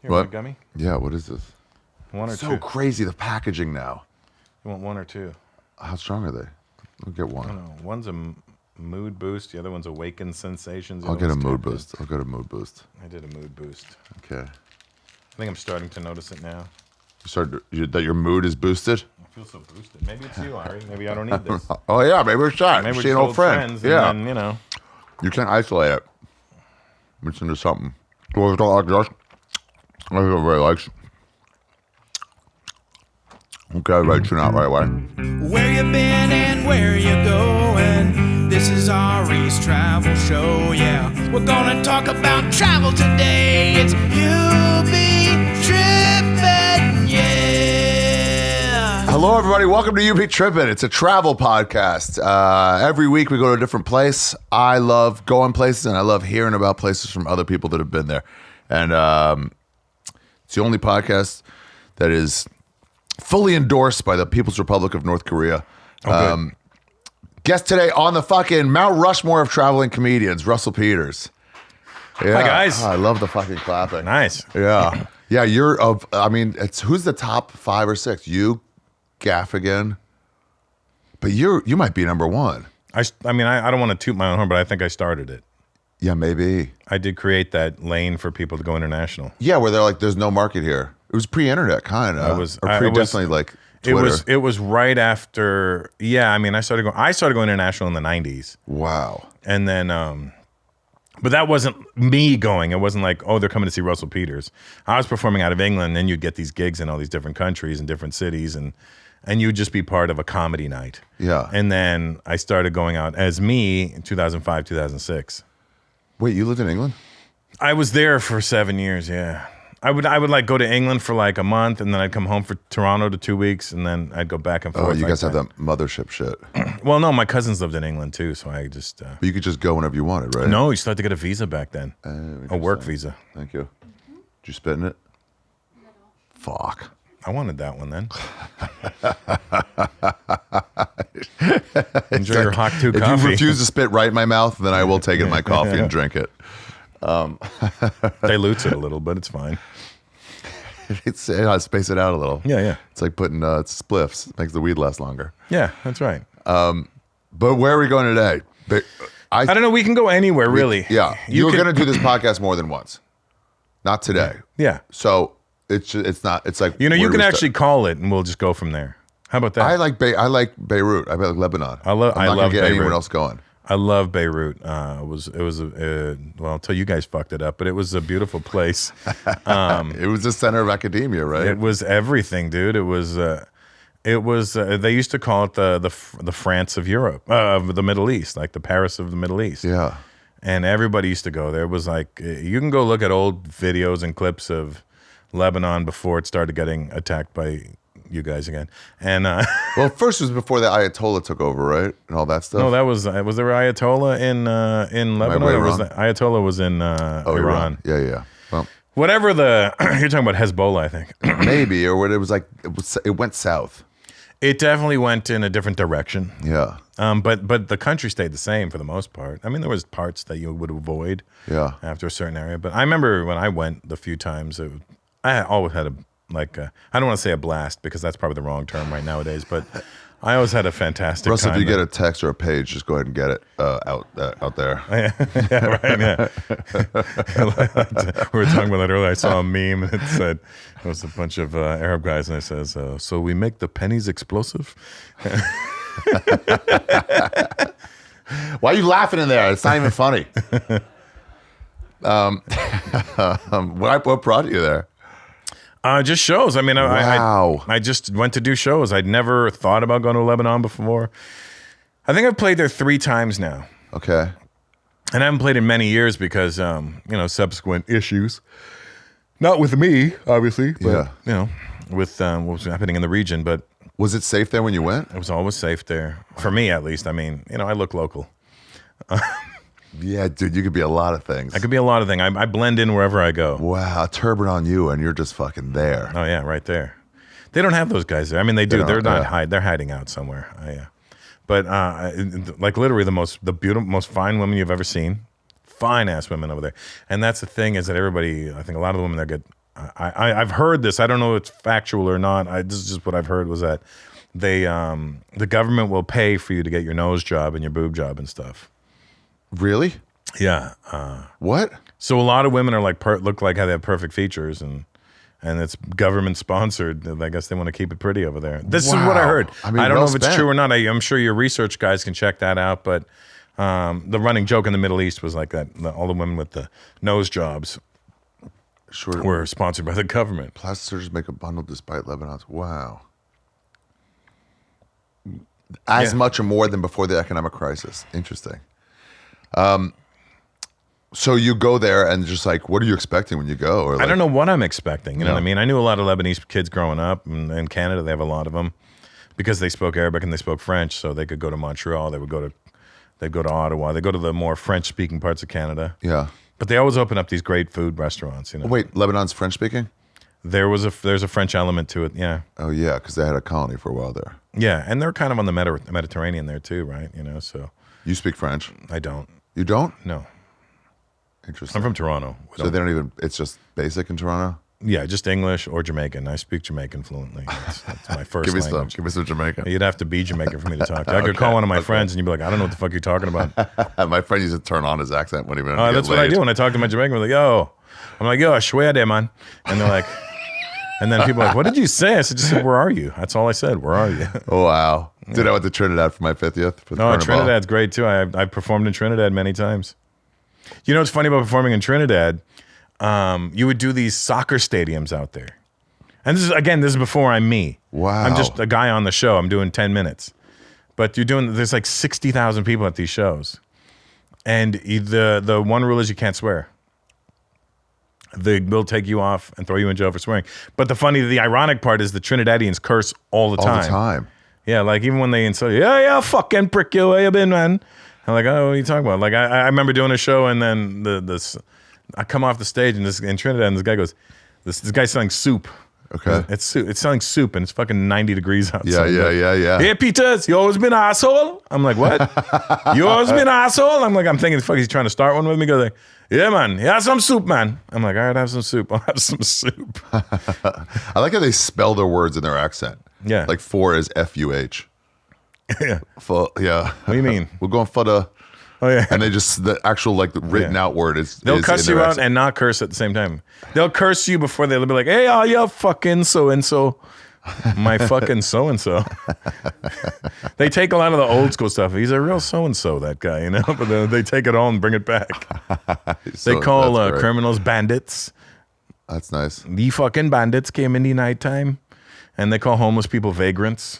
Here, What? want a gummy? Yeah, what is this? One or So two? crazy, the packaging now. You want one or two? How strong are they? I'll get I one. don't know. One's a mood boost. The other one's awakened sensations. The I'll other get a one's mood tap boost. I'll get a mood boost. in. I did a mood boost. Okay. I think I'm starting to notice it now. That your mood is boosted? I feel so boosted. Maybe it's you, Ari. Maybe I don't need this. Oh, yeah, maybe we're shot. Maybe we're See an just old friend. friends. Yeah. And then, you know. You can't isolate it. It's into something. Well, it's not like this. I think everybody likes. Okay, everybody tune out right away. Where you been and where you going? This is Ari's travel show, yeah. We're gonna talk about travel today. It's You Be Trippin, yeah. Hello, everybody. Welcome to You Be Trippin. It's a travel podcast. Every week we go to a different place. I love going places, and I love hearing about places from other people that have been there. And it's the only podcast that is fully endorsed by the People's Republic of North Korea. Okay. Guest today on the fucking Mount Rushmore of traveling comedians, Russell Peters. Yeah. Hi, guys. I love the fucking clapping. Nice. Yeah. Yeah, you're of, I mean, it's who's the top 5 or 6? You, Gaffigan. But you might be number 1. I don't want to toot my own horn, but I think I started it. Yeah, maybe. I did create that lane for people to go international. Yeah, where they're like, there's no market here. It was pre-internet, kind of. Definitely like Twitter. It was right after. Yeah, I mean, I started going international in the 90s. Wow. And then, but that wasn't me going. It wasn't like, oh, they're coming to see Russell Peters. I was performing out of England, and then you'd get these gigs in all these different countries and different cities, and you'd just be part of a comedy night. Yeah. And then I started going out as me in 2005, 2006. Wait, you lived in England? I was there for 7 years, yeah. I would like go to England for like a month, and then I'd come home for Toronto to 2 weeks, and then I'd go back and forth. Oh, you like guys have that mothership shit. Well, no, my cousins lived in England too, so I just. But you could just go whenever you wanted, right? No, you still had to get a visa back then, a work visa. Thank you. Did you spit in it? No. Fuck. I wanted that one then. Enjoy your hot two coffee. If you refuse to spit right in my mouth, then I will take it in my coffee and drink it. Dilutes it a little, but it's fine. I'll space it out a little. Yeah. It's like putting spliffs. It makes the weed last longer. Yeah, that's right. But where are we going today? I don't know. We can go anywhere, really. Yeah. You're going to do this podcast more than once. Not today. Yeah. So it's like, You where can do we actually start? call it, and we'll just go from there. How about that? I like Beirut. I like Lebanon. I'm not love gonna get Beirut. anyone else going. I love Beirut. It was until you guys fucked it up, but it was a beautiful place. It was the center of academia, right? It was everything, dude. It was. They used to call it the France of Europe, of the Middle East, like the Paris of the Middle East. Yeah. And everybody used to go there. It was like, you can go look at old videos and clips of Lebanon before it started getting attacked by you guys again. And Well, first it was before the Ayatollah took over, right, and all that stuff. no, that was there Ayatollah in Lebanon, way or was wrong? the Ayatollah was in Iran? Yeah. Well, Whatever you're talking about Hezbollah, I think. maybe, or what it was like. It went south. It definitely went in a different direction. Yeah. But the country stayed the same for the most part. I mean, there was parts that you would avoid Yeah. after a certain area. But I remember when I went the few times, I always had I don't want to say a blast because that's probably the wrong term right nowadays, but I always had a fantastic Russell, time. if you get a text or a page, just go ahead and get it out there. Yeah, right. Yeah. We were talking about that earlier. I saw a meme and it said it was a bunch of Arab guys, and it says, "So we make the pennies explosive." Why are you laughing in there? It's not even funny. What brought you there? Just shows. I mean, Wow. I just went to do shows. I'd never thought about going to Lebanon before. I think I've played there 3 times now. Okay. And I haven't played in many years because, subsequent issues. Not with me, obviously, but, with what was happening in the region. But Was it safe there when you went? it was always safe there. For me, at least. I mean, I look local. Yeah, dude, you could be a lot of things. I could be a lot of things. I blend in wherever I go. Wow, a turban on you, and you're just fucking there. Oh, yeah, right there. They don't have those guys there. I mean, they do. don't, They're not yeah. They're hiding out somewhere. Yeah. But like literally the beautiful, most fine women you've ever seen. Fine ass women over there. And that's the thing is that everybody, I think a lot of the women there get I've heard this. I don't know if it's factual or not. This is just what I've heard was that the government will pay for you to get your nose job and your boob job and stuff. Really? Yeah. What? So a lot of women are like look like how they have perfect features and it's government sponsored. I guess they want to keep it pretty over there. This is what I heard. I don't know if it's true or not. I'm sure your research guys can check that out. But the running joke in the Middle East was like that. All the women with the nose jobs were sponsored by the government. Plastic surgeons make a bundle despite Lebanon's. Wow. As much or more than before the economic crisis. Interesting. So you go there and just like, what are you expecting when you go? Or like, I don't know what I'm expecting. You know what I mean? I knew a lot of Lebanese kids growing up. And in Canada, they have a lot of them because they spoke Arabic and they spoke French. So they could go to Montreal. They'd go to Ottawa. They go to the more French-speaking parts of Canada. Yeah. But they always open up these great food restaurants. You know. Wait, Lebanon's French-speaking? There's a French element to it. Yeah. Oh yeah, because they had a colony for a while there. Yeah, and they're kind of on the Mediterranean there too, right? You know, so. You speak French? I don't. You don't? No. Interesting. I'm from Toronto. So they don't even, it's just basic in Toronto? Yeah, just English or Jamaican. I speak Jamaican fluently. That's my first language. Give me some Jamaican. You'd have to be Jamaican for me to talk to. I could call one of my friends and you'd be like, I don't know what the fuck you're talking about. My friend used to turn on his accent when he went. Oh, that's what I do when I talk to my Jamaican. I'm like, yo, I swear there, man. And they're like, and then people are like, what did you say? I just said, where are you? That's all I said. Where are you? Oh, wow. Did I went to Trinidad for my 50th? Oh, Trinidad's great too. I've performed in Trinidad many times. You know what's funny about performing in Trinidad? You would do these soccer stadiums out there. And this is before I'm me. Wow. I'm just a guy on the show. I'm doing 10 minutes. But there's like 60,000 people at these shows. And the one rule is you can't swear. They will take you off and throw you in jail for swearing. But the ironic part is the Trinidadians curse all the time. All the time. Yeah, like even when they insult you, yeah, fucking prick you, where you been, man? I'm like, oh, what are you talking about? Like I remember doing a show and then I come off the stage and in Trinidad and this guy goes, this guy's selling soup. Okay. It's selling soup and it's fucking 90 degrees outside. Yeah. Hey, Peters, you always been an asshole? I'm like, what? You always been an asshole? I'm thinking, fuck, he's trying to start one with me. He goes like, yeah, man, have some soup, man. I'm like, all right, have some soup. I'll have some soup. I like how they spell their words in their accent. Yeah. Like for is F-U-H. Yeah. Yeah. What do you mean? We're going for the... Oh, yeah. And they just, the actual like written out word is... They'll cuss you out and not curse at the same time. They'll curse you before they'll be like, hey, oh, you fucking so-and-so. My fucking so-and-so. They take a lot of the old school stuff. He's a real so-and-so, that guy, you know? But they take it all and bring it back. They call criminals bandits. That's nice. The fucking bandits came in the nighttime. And they call homeless people vagrants.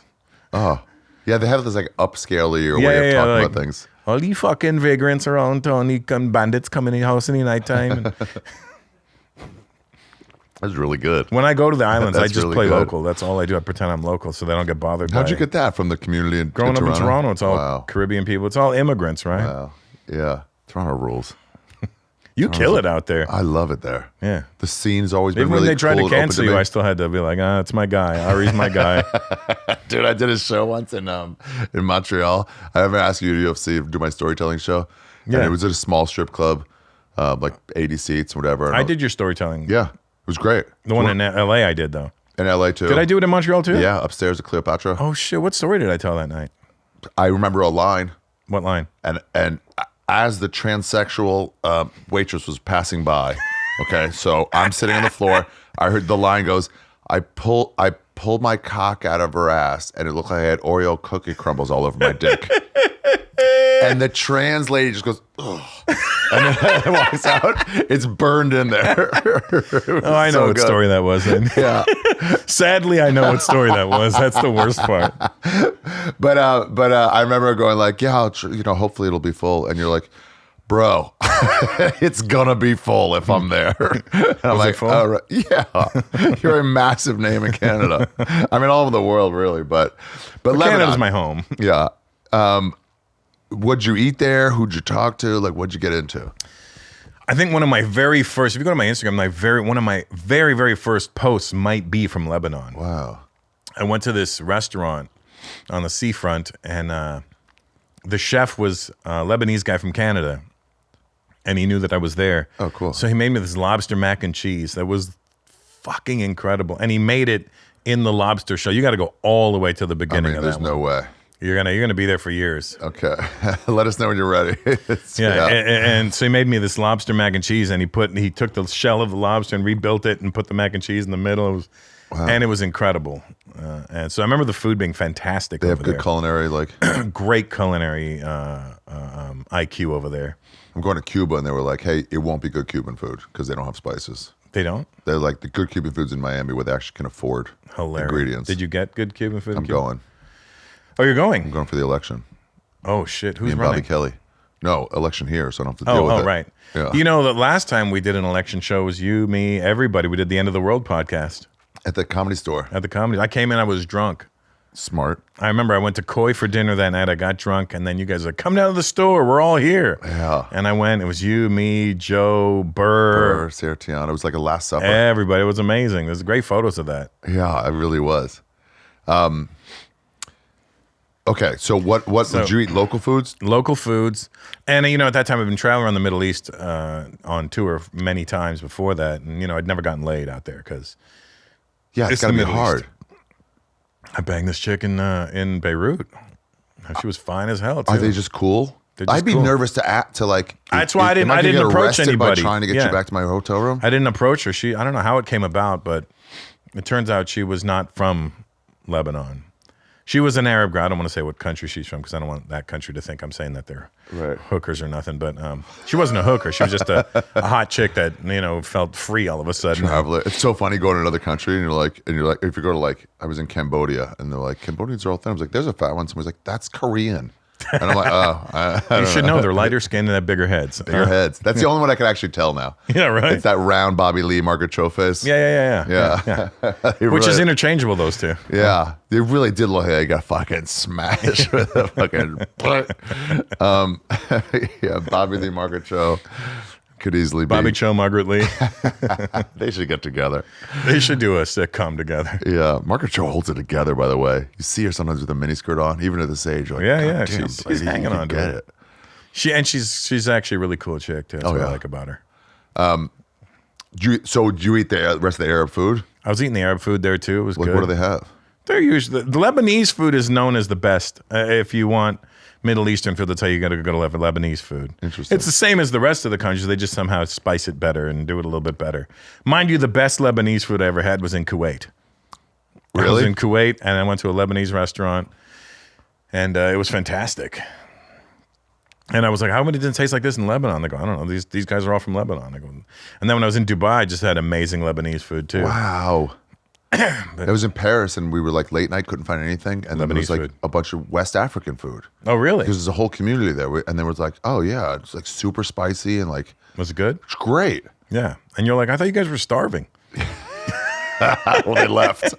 Oh. Yeah, they have this like upscale-y way of talking about things. All the fucking vagrants around town, the bandits come in the house in the nighttime. That's really good. When I go to the islands, I just really play good. local. That's all I do. I pretend I'm local so they don't get bothered. How'd you get that from the community in Growing up Toronto? in Toronto, it's all Caribbean people. It's all immigrants, right? Wow. Yeah. Toronto rules. You kill it out there. I love it there. Yeah. The scene's always been Even really when they tried cool to and cancel open you, to I still had to be like, it's my guy. Ari's my guy. Dude, I did a show once in Montreal. I ever asked you to UFC do my storytelling show. Yeah. And it was at a small strip club, like 80 seats, whatever. I did your storytelling. Yeah. It was great. The one in L.A. I did, though. In LA, too. Did I do it in Montreal, too? Yeah, upstairs at Cleopatra. Oh, shit. What story did I tell that night? I remember a line. What line? And as the transsexual waitress was passing by, okay, so I'm sitting on the floor. I heard the line goes, I pulled my cock out of her ass, and it looked like I had Oreo cookie crumbles all over my dick. And the trans lady just goes, ugh. And then walks out. It's burned in there. Oh, I know what story that was in. Yeah. Sadly, I know what story that was. That's the worst part. But I remember going like, yeah, hopefully it'll be full. And you're like, bro, it's gonna be full if I'm there. And I'm like, full? oh, right. Yeah, you're a massive name in Canada. I mean, all over the world, really. But Canada's my home. Yeah. What'd you eat there? Who'd you talk to? Like, what'd you get into? I think one of my very first, if you go to my Instagram, one of my very, very first posts might be from Lebanon. Wow. I went to this restaurant on the seafront, and the chef was a Lebanese guy from Canada, and he knew that I was there. Oh, cool. So he made me this lobster mac and cheese that was fucking incredible. And he made it in the lobster show. You got to go all the way to the beginning of that. There's no way. You're gonna be there for years. Okay, let us know when you're ready. Yeah. And so he made me this lobster mac and cheese, and he took the shell of the lobster and rebuilt it and put the mac and cheese in the middle. And it was incredible. And so I remember the food being fantastic. They have good culinary, like great culinary IQ over there. I'm going to Cuba, and they were like, "Hey, it won't be good Cuban food because they don't have spices." They don't? They're like the good Cuban foods in Miami where they actually can afford ingredients. Did you get good Cuban food? I'm going. Oh, you're going? I'm going for the election. Oh, shit. Who's Me and running? Bobby Kelly. No, election here, so I don't have to deal with it. Oh, right. Yeah. You know, the last time we did an election show was you, me, everybody. We did the End of the World podcast. At the Comedy Store. At the Comedy. I came in, I was drunk. Smart. I remember I went to Koi for dinner that night. I got drunk, and then you guys were like, come down to the store. We're all here. Yeah. And I went. It was you, me, Joe, Burr. Sarah Tiana. It was like a Last Supper. Everybody. It was amazing. There's great photos of that. Yeah, it really was. Okay, so what would you eat? Local foods? Local foods. And, you know, at that time, I've been traveling around the Middle East on tour many times before that. And, you know, I'd never gotten laid out there because it's got to be hard. I banged this chick in Beirut. She was fine as hell, too. Are they just cool? I'd be nervous to like. That's why I didn't approach anybody. By trying to get you back to my hotel room. I didn't approach her. I don't know how it came about, but it turns out she was not from Lebanon. She was an Arab girl. I don't want to say what country she's from because I don't want that country to think I'm saying that they're hookers or nothing. But she wasn't a hooker. She was just a hot chick that, you know, felt free all of a sudden. Traveler. It's so funny going to another country and you're like, if you go to like, I was in Cambodia and they're like, Cambodians are all thin. I was like, there's a fat one. Someone's like, that's Korean. And I'm like, I you should know they're lighter skinned and have bigger heads. Bigger heads. That's the only one I can actually tell now. Yeah, right. It's that round Bobby Lee, Margaret Cho face. Yeah. Which is interchangeable, those two. Yeah. They really did look like they got fucking smashed with a fucking yeah, Bobby Lee, Margaret Cho could easily be. Bobby Cho, Margaret Lee. They should get together. They should do a sitcom together. Yeah. Margaret Cho holds it together, by the way. You see her sometimes with a miniskirt on, even at this age. Like, yeah. Damn, she's hanging on to it. She's actually a really cool chick, too. That's what I like about her. So did you eat the rest of the Arab food? I was eating the Arab food there, too. It was good. What do they have? They're usually the Lebanese food is known as the best. If you want Middle Eastern food, they'll tell you got to go to Lebanese food. Interesting. It's the same as the rest of the countries. They just somehow spice it better and do it a little bit better. Mind you, the best Lebanese food I ever had was in Kuwait. Really? I was in Kuwait, and I went to a Lebanese restaurant, and it was fantastic. And I was like, how come it didn't taste like this in Lebanon? They go, I don't know. These guys are all from Lebanon. I go, and then when I was in Dubai, I just had amazing Lebanese food, too. Wow. I was in Paris and we were like late night, couldn't find anything. And then there was like food. a bunch of West African food. Oh, really? Because there's a whole community there. And there was like, oh yeah, it's like super spicy and like. Was it good? It's great. Yeah. And you're like, I thought you guys were starving. Well, they left.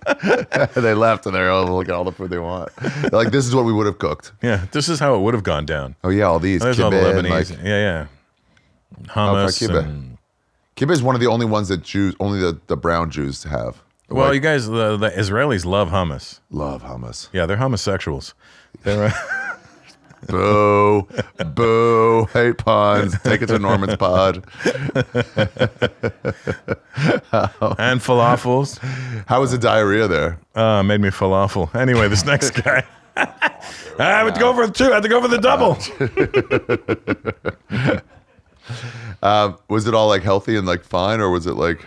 They left and they're all look at all the food they want. They're like, this is what we would have cooked. Yeah. This is how it would have gone down. Oh yeah, all these. There's all the Lebanese. Like, yeah. Hummus. Kibbeh is one of the only ones that only the brown Jews have. Well, like, you guys, the Israelis love hummus. Love hummus. Yeah, they're homosexuals. They're boo, boo, hate puns. Take it to Norman's pod. And falafels. How was the diarrhea there? Made me falafel. Anyway, this next guy. I have to go for the two. I have to go for the double. Was it all like healthy and like fine, or was it like?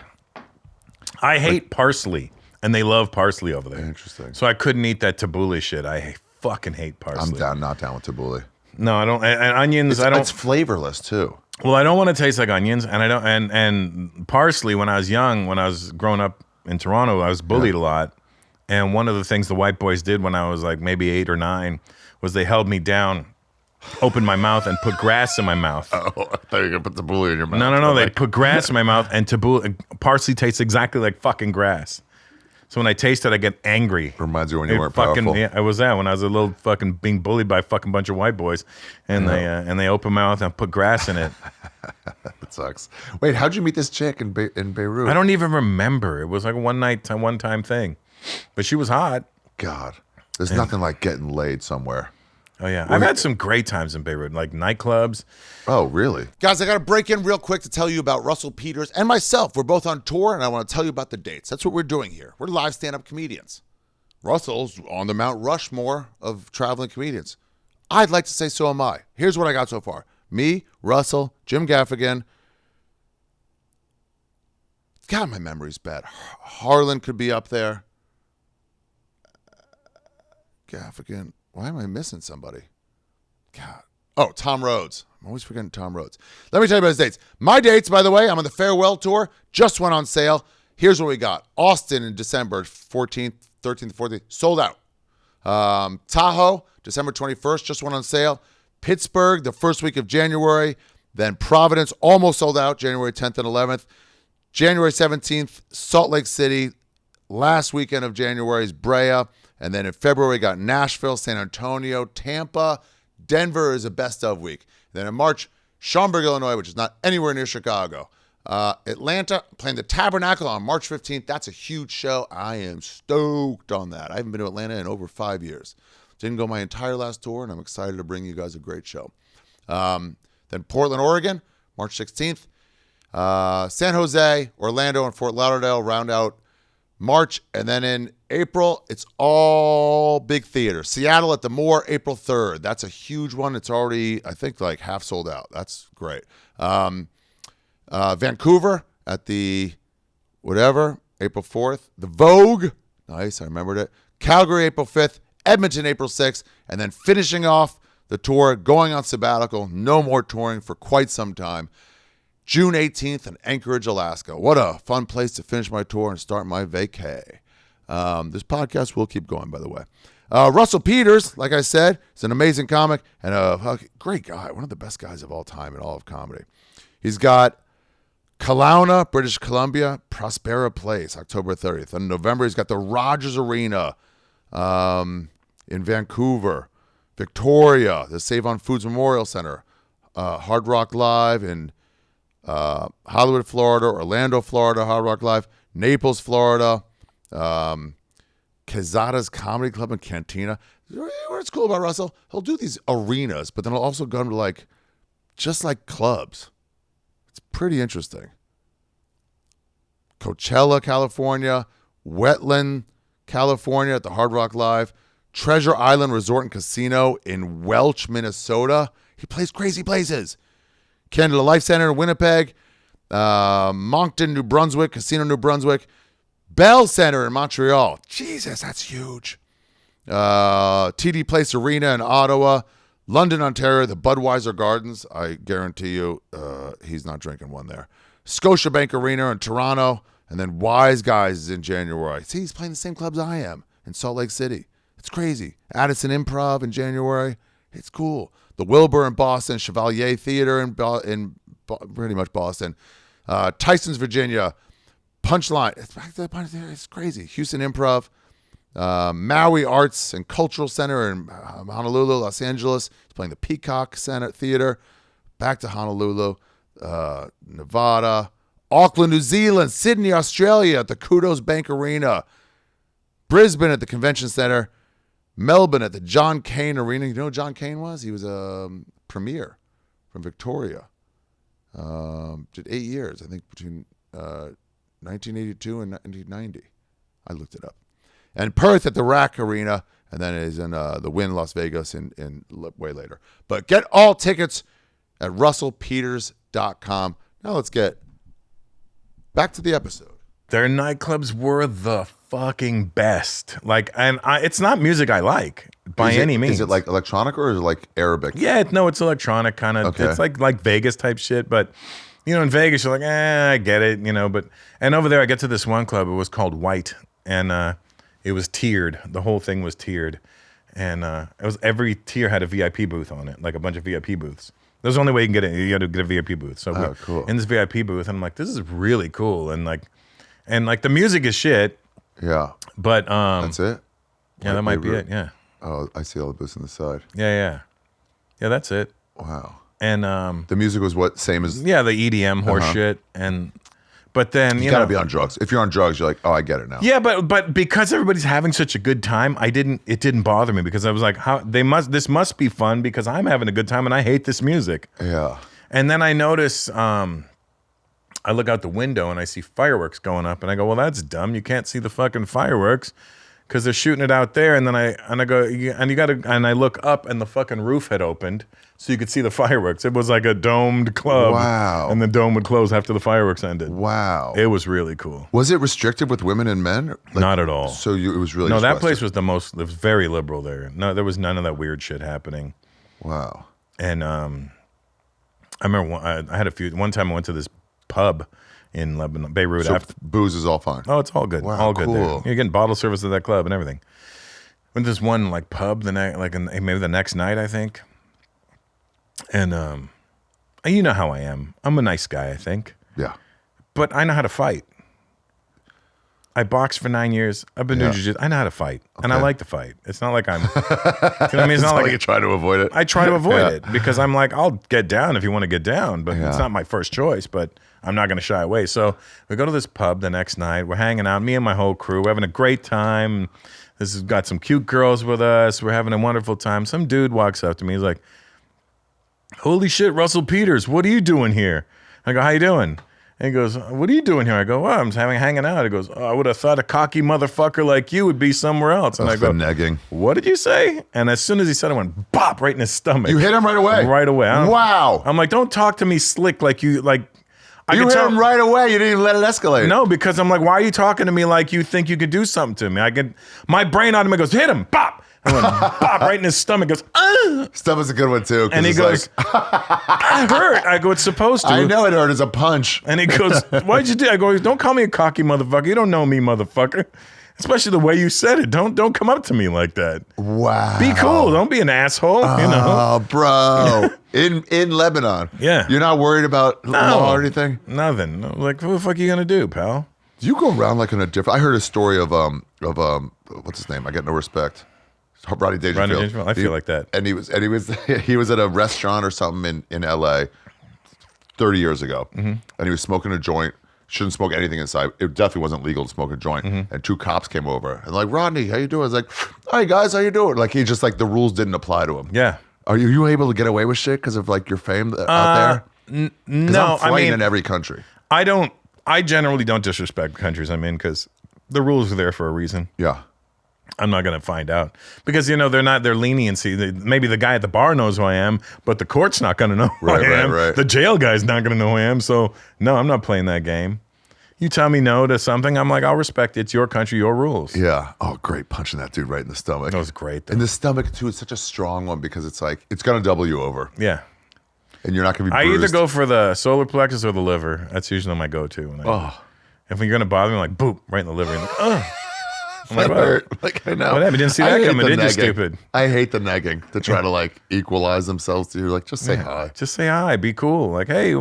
I hate parsley, and they love parsley over there. Interesting. So I couldn't eat that tabbouleh shit. I fucking hate parsley. Not down with tabbouleh. No, I don't. And onions, I don't. It's flavorless too. Well, I don't want to taste like onions, and I don't. And parsley. When I was young, when I was growing up in Toronto, I was bullied a lot. And one of the things the white boys did when I was like maybe 8 or 9 was they held me down, opened my mouth, and put grass in my mouth. Oh, I thought you were gonna put tabbouleh in your mouth. No. They put grass in my mouth, and parsley tastes exactly like fucking grass. So when I taste it, I get angry. Reminds you when you weren't powerful. Yeah, I was that when I was a little fucking being bullied by a fucking bunch of white boys, and they open my mouth and put grass in it. That sucks. Wait, how'd you meet this chick in Beirut? I don't even remember. It was like a one time thing, but she was hot. God, there's nothing like getting laid somewhere. Oh yeah, I've had some great times in Beirut, like nightclubs. Oh, really? Guys, I got to break in real quick to tell you about Russell Peters and myself. We're both on tour, and I want to tell you about the dates. That's what we're doing here. We're live stand-up comedians. Russell's on the Mount Rushmore of traveling comedians. I'd like to say so am I. Here's what I got so far. Me, Russell, Jim Gaffigan. God, my memory's bad. Harlan could be up there. Gaffigan. Why am I missing somebody? God. Oh, Tom Rhodes. I'm always forgetting Tom Rhodes. Let me tell you about his dates. My dates, by the way, I'm on the Farewell Tour. Just went on sale. Here's what we got. Austin in December 14th, 13th, 14th. Sold out. Tahoe, December 21st. Just went on sale. Pittsburgh, the first week of January. Then Providence, almost sold out. January 10th and 11th. January 17th, Salt Lake City. Last weekend of January is Brea. And then in February, we got Nashville, San Antonio, Tampa. Denver is a best of week. Then in March, Schaumburg, Illinois, which is not anywhere near Chicago. Atlanta, playing the Tabernacle on March 15th. That's a huge show. I am stoked on that. I haven't been to Atlanta in over 5 years. Didn't go my entire last tour, and I'm excited to bring you guys a great show. Then Portland, Oregon, March 16th. San Jose, Orlando, and Fort Lauderdale round out March. And then in April, it's all big theater. Seattle at the Moore, April 3rd. That's a huge one. It's already, I think, like half sold out. That's great. Vancouver at the whatever, April 4th. The Vogue. Nice, I remembered it. Calgary, April 5th. Edmonton, April 6th. And then finishing off the tour, going on sabbatical. No more touring for quite some time. June 18th in Anchorage, Alaska. What a fun place to finish my tour and start my vacay. This podcast will keep going, by the way. Russell Peters, like I said, is an amazing comic and a great guy. One of the best guys of all time in all of comedy. He's got Kelowna, British Columbia, Prospera Place, October 30th. In November, he's got the Rogers Arena in Vancouver. Victoria, the Save on Foods Memorial Center. Hard Rock Live in Hollywood, Florida, Orlando, Florida, Hard Rock Live, Naples, Florida, Quezada's Comedy Club and Cantina. What's cool about Russell? He'll do these arenas, but then he'll also go to like, just like clubs. It's pretty interesting. Coachella, California, Wetland, California at the Hard Rock Live, Treasure Island Resort and Casino in Welch, Minnesota. He plays crazy places. Canada Life Center in Winnipeg, Moncton, New Brunswick, Casino New Brunswick, Bell Center in Montreal. Jesus, that's huge. TD Place Arena in Ottawa, London, Ontario, the Budweiser Gardens. I guarantee you he's not drinking one there. Scotiabank Arena in Toronto, and then Wise Guys is in January. See, he's playing the same clubs I am in Salt Lake City. It's crazy. Addison Improv in January. It's cool. The Wilbur in Boston, Chevalier Theater in pretty much Boston, Tyson's, Virginia, Punchline. It's crazy. Houston Improv, Maui Arts and Cultural Center in Honolulu, Los Angeles. He's playing the Peacock Center Theater. Back to Honolulu, Nevada, Auckland, New Zealand, Sydney, Australia at the Kudos Bank Arena, Brisbane at the Convention Center, Melbourne at the John Cain Arena. You know who John Cain was? He was a premier from Victoria. Did 8 years, I think, between 1982 and 1990. I looked it up. And Perth at the Rack Arena, and then it is in the Wynn Las Vegas in way later. But get all tickets at russellpeters.com. Now let's get back to the episode. Their nightclubs were the fucking best. Like, and it's not music I like by any means. Is it like electronic or is it like Arabic? Yeah, no, it's electronic kind of. Okay. It's like Vegas type shit. But you know, in Vegas, you're like, I get it, you know. But and over there, I get to this one club. It was called White, and it was tiered. The whole thing was tiered, and it was every tier had a VIP booth on it, like a bunch of VIP booths. That was the only way you can get it. You got to get a VIP booth. So cool. In this VIP booth, and I'm like, this is really cool, and like the music is shit. Yeah. But that's it? Yeah, that might be it. Yeah. Oh, I see all the booths on the side. Yeah, that's it. Wow. And the music was what? Same as the EDM horse shit, But then You gotta be on drugs. If you're on drugs, you're like, oh, I get it now. Yeah, but because everybody's having such a good time, it didn't bother me because I was like, this must be fun because I'm having a good time and I hate this music. Yeah. And then I notice I look out the window and I see fireworks going up and I go, well, that's dumb. You can't see the fucking fireworks because they're shooting it out there. And then I look up and the fucking roof had opened so you could see the fireworks. It was like a domed club. Wow. And the dome would close after the fireworks ended. Wow. It was really cool. Was it restricted with women and men? Like, Not at all. So it was really No, just that Western. place was it was very liberal there. No, there was none of that weird shit happening. Wow. And I remember I had one time I went to this pub in Lebanon, Beirut. So booze is all fine. Oh, it's all good. Wow, all good cool. there. You're getting bottle service at that club and everything. Went to this one like pub maybe the next night, I think. And you know how I am. I'm a nice guy, I think. Yeah. But I know how to fight. I boxed for 9 years. I've been doing jiu-jitsu. I know how to fight. And I like to fight. It's not like I'm you know what I mean? It's not like you try to avoid it. I try to avoid it because I'm like, I'll get down if you want to get down, but Yeah. it's not my first choice, but I'm not going to shy away. So we go to this pub the next night. We're hanging out, me and my whole crew. We're having a great time. This has got some cute girls with us. We're having a wonderful time. Some dude walks up to me. He's like, holy shit, Russell Peters, what are you doing here? I go, how you doing? And he goes, what are you doing here? I go, well, I'm just hanging out. He goes, oh, I would have thought a cocky motherfucker like you would be somewhere else. And That's I go, the negging. what did you say? And as soon as he said it, I went bop right in his stomach. You hit him right away? Right away. Wow. I'm like, don't talk to me slick like you, like. I You could hit tell- him right away. You didn't even let it escalate. No, because I'm like, why are you talking to me like you think you could do something to me? My brain automatically goes, hit him, bop. I went bop right in his stomach, goes, Stuff is a good one, too. and he it's goes, like, I hurt. I go, it's supposed to. I know it hurt as a punch. And he goes, why'd you do? I go, don't call me a cocky motherfucker. You don't know me, motherfucker. Especially the way you said it. Don't come up to me like that. Wow. Be cool. Don't be an asshole. You know. Oh, bro. in Lebanon. Yeah. You're not worried about law or anything? Nothing. No, like, what the fuck are you gonna do, pal? Do you go around like in a different? I heard a story of what's his name? I get no respect. Rodney Dangerfield. I feel like that. And he was at a restaurant or something in L.A. 30 years ago, and he was smoking a joint. Shouldn't smoke anything inside. It definitely wasn't legal to smoke a joint. And two cops came over and like, Rodney, how you doing? I was like, hi guys, how you doing? Like he just like the rules didn't apply to him. Yeah. Are you able to get away with shit because of like your fame out there? No, I'm I mean, in every country. I generally don't disrespect countries I'm in because the rules are there for a reason. Yeah. I'm not going to find out because, you know, their leniency. Maybe the guy at the bar knows who I am, but the court's not going to know who I am. Right. The jail guy's not going to know who I am. So, no, I'm not playing that game. You tell me no to something, I'm like, I'll respect it. It's your country, your rules. Yeah. Oh, great. Punching that dude right in the stomach. That was great, though. And the stomach, too, is such a strong one because it's like, it's going to double you over. Yeah. And you're not going to be I bruised. either go for the solar plexus or the liver. That's usually my go-to. If you're going to bother me, I'm like, boop, right in the liver. Like, I'm like, what? Like, I know. What happened? You didn't see I that hate coming, the did you, negging. stupid? I hate the negging to try to like equalize themselves to you. Like, just say hi. Just say hi. Be cool. Like, hey,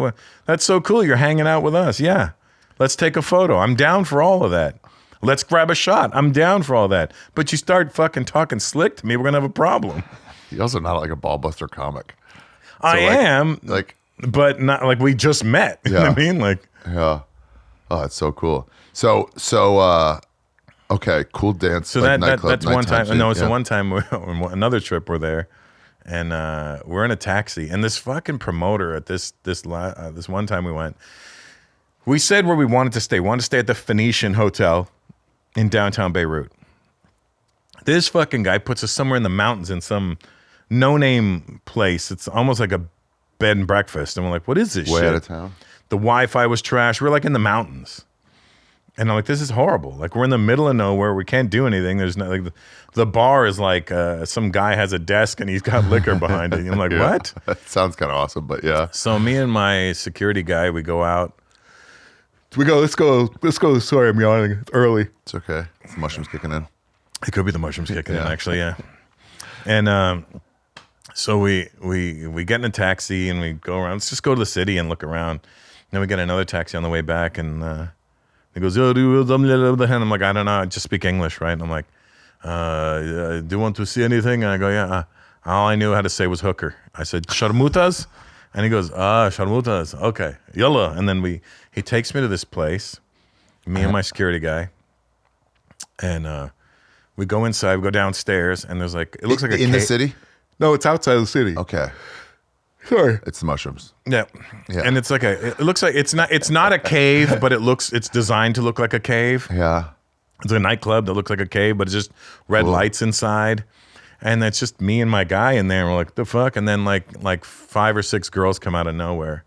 that's so cool. You're hanging out with us. Yeah. Let's take a photo. I'm down for all of that. Let's grab a shot. I'm down for all that. But you start fucking talking slick to me, we're going to have a problem. You're also not like a ballbuster comic. I am. Like, but not like we just met. You know what I mean? Like, yeah. Oh, it's so cool. So, okay, cool dance. so like that's nightclub, one time. nighttime No, scene. so Yeah. one time, another trip we're there, and we're in a taxi, and this fucking promoter at this one time we went, we said where we wanted to stay. We wanted to stay at the Phoenician Hotel in downtown Beirut. This fucking guy puts us somewhere in the mountains in some no-name place. It's almost like a bed and breakfast, and we're like, what is this Way shit? out of town. The Wi-Fi was trash. We're like in the mountains. And I'm like, this is horrible. Like, we're in the middle of nowhere. We can't do anything. There's no, like, the bar is like some guy has a desk and he's got liquor behind it. And I'm like, Yeah. what? That sounds kind of awesome, but yeah. So me and my security guy, we go out. Let's go. Sorry, I'm yawning. It's early. It's okay. The mushrooms kicking in. It could be the mushrooms kicking in, Yeah. actually, yeah. And so we get in a taxi and we go around. Let's just go to the city and look around. Then we get another taxi on the way back, and he goes, "Yo, dude," and I'm like, I don't know, I just speak English, right? And I'm like, do you want to see anything? And I go, yeah. All I knew how to say was hooker. I said, sharmutas? And he goes, sharmutas. Okay, yalla. And then he takes me to this place, me and my security guy, and we go inside. We go downstairs, and there's like it looks like a in the cave. city. No, it's outside the city. Okay, Sorry. it's the mushrooms. Yeah. Yeah. And it's like it looks like it's not a cave, but it's designed to look like a cave. Yeah. It's a nightclub that looks like a cave, but it's just red lights inside. And that's just me and my guy in there. And we're like, the fuck? And then like 5 or 6 girls come out of nowhere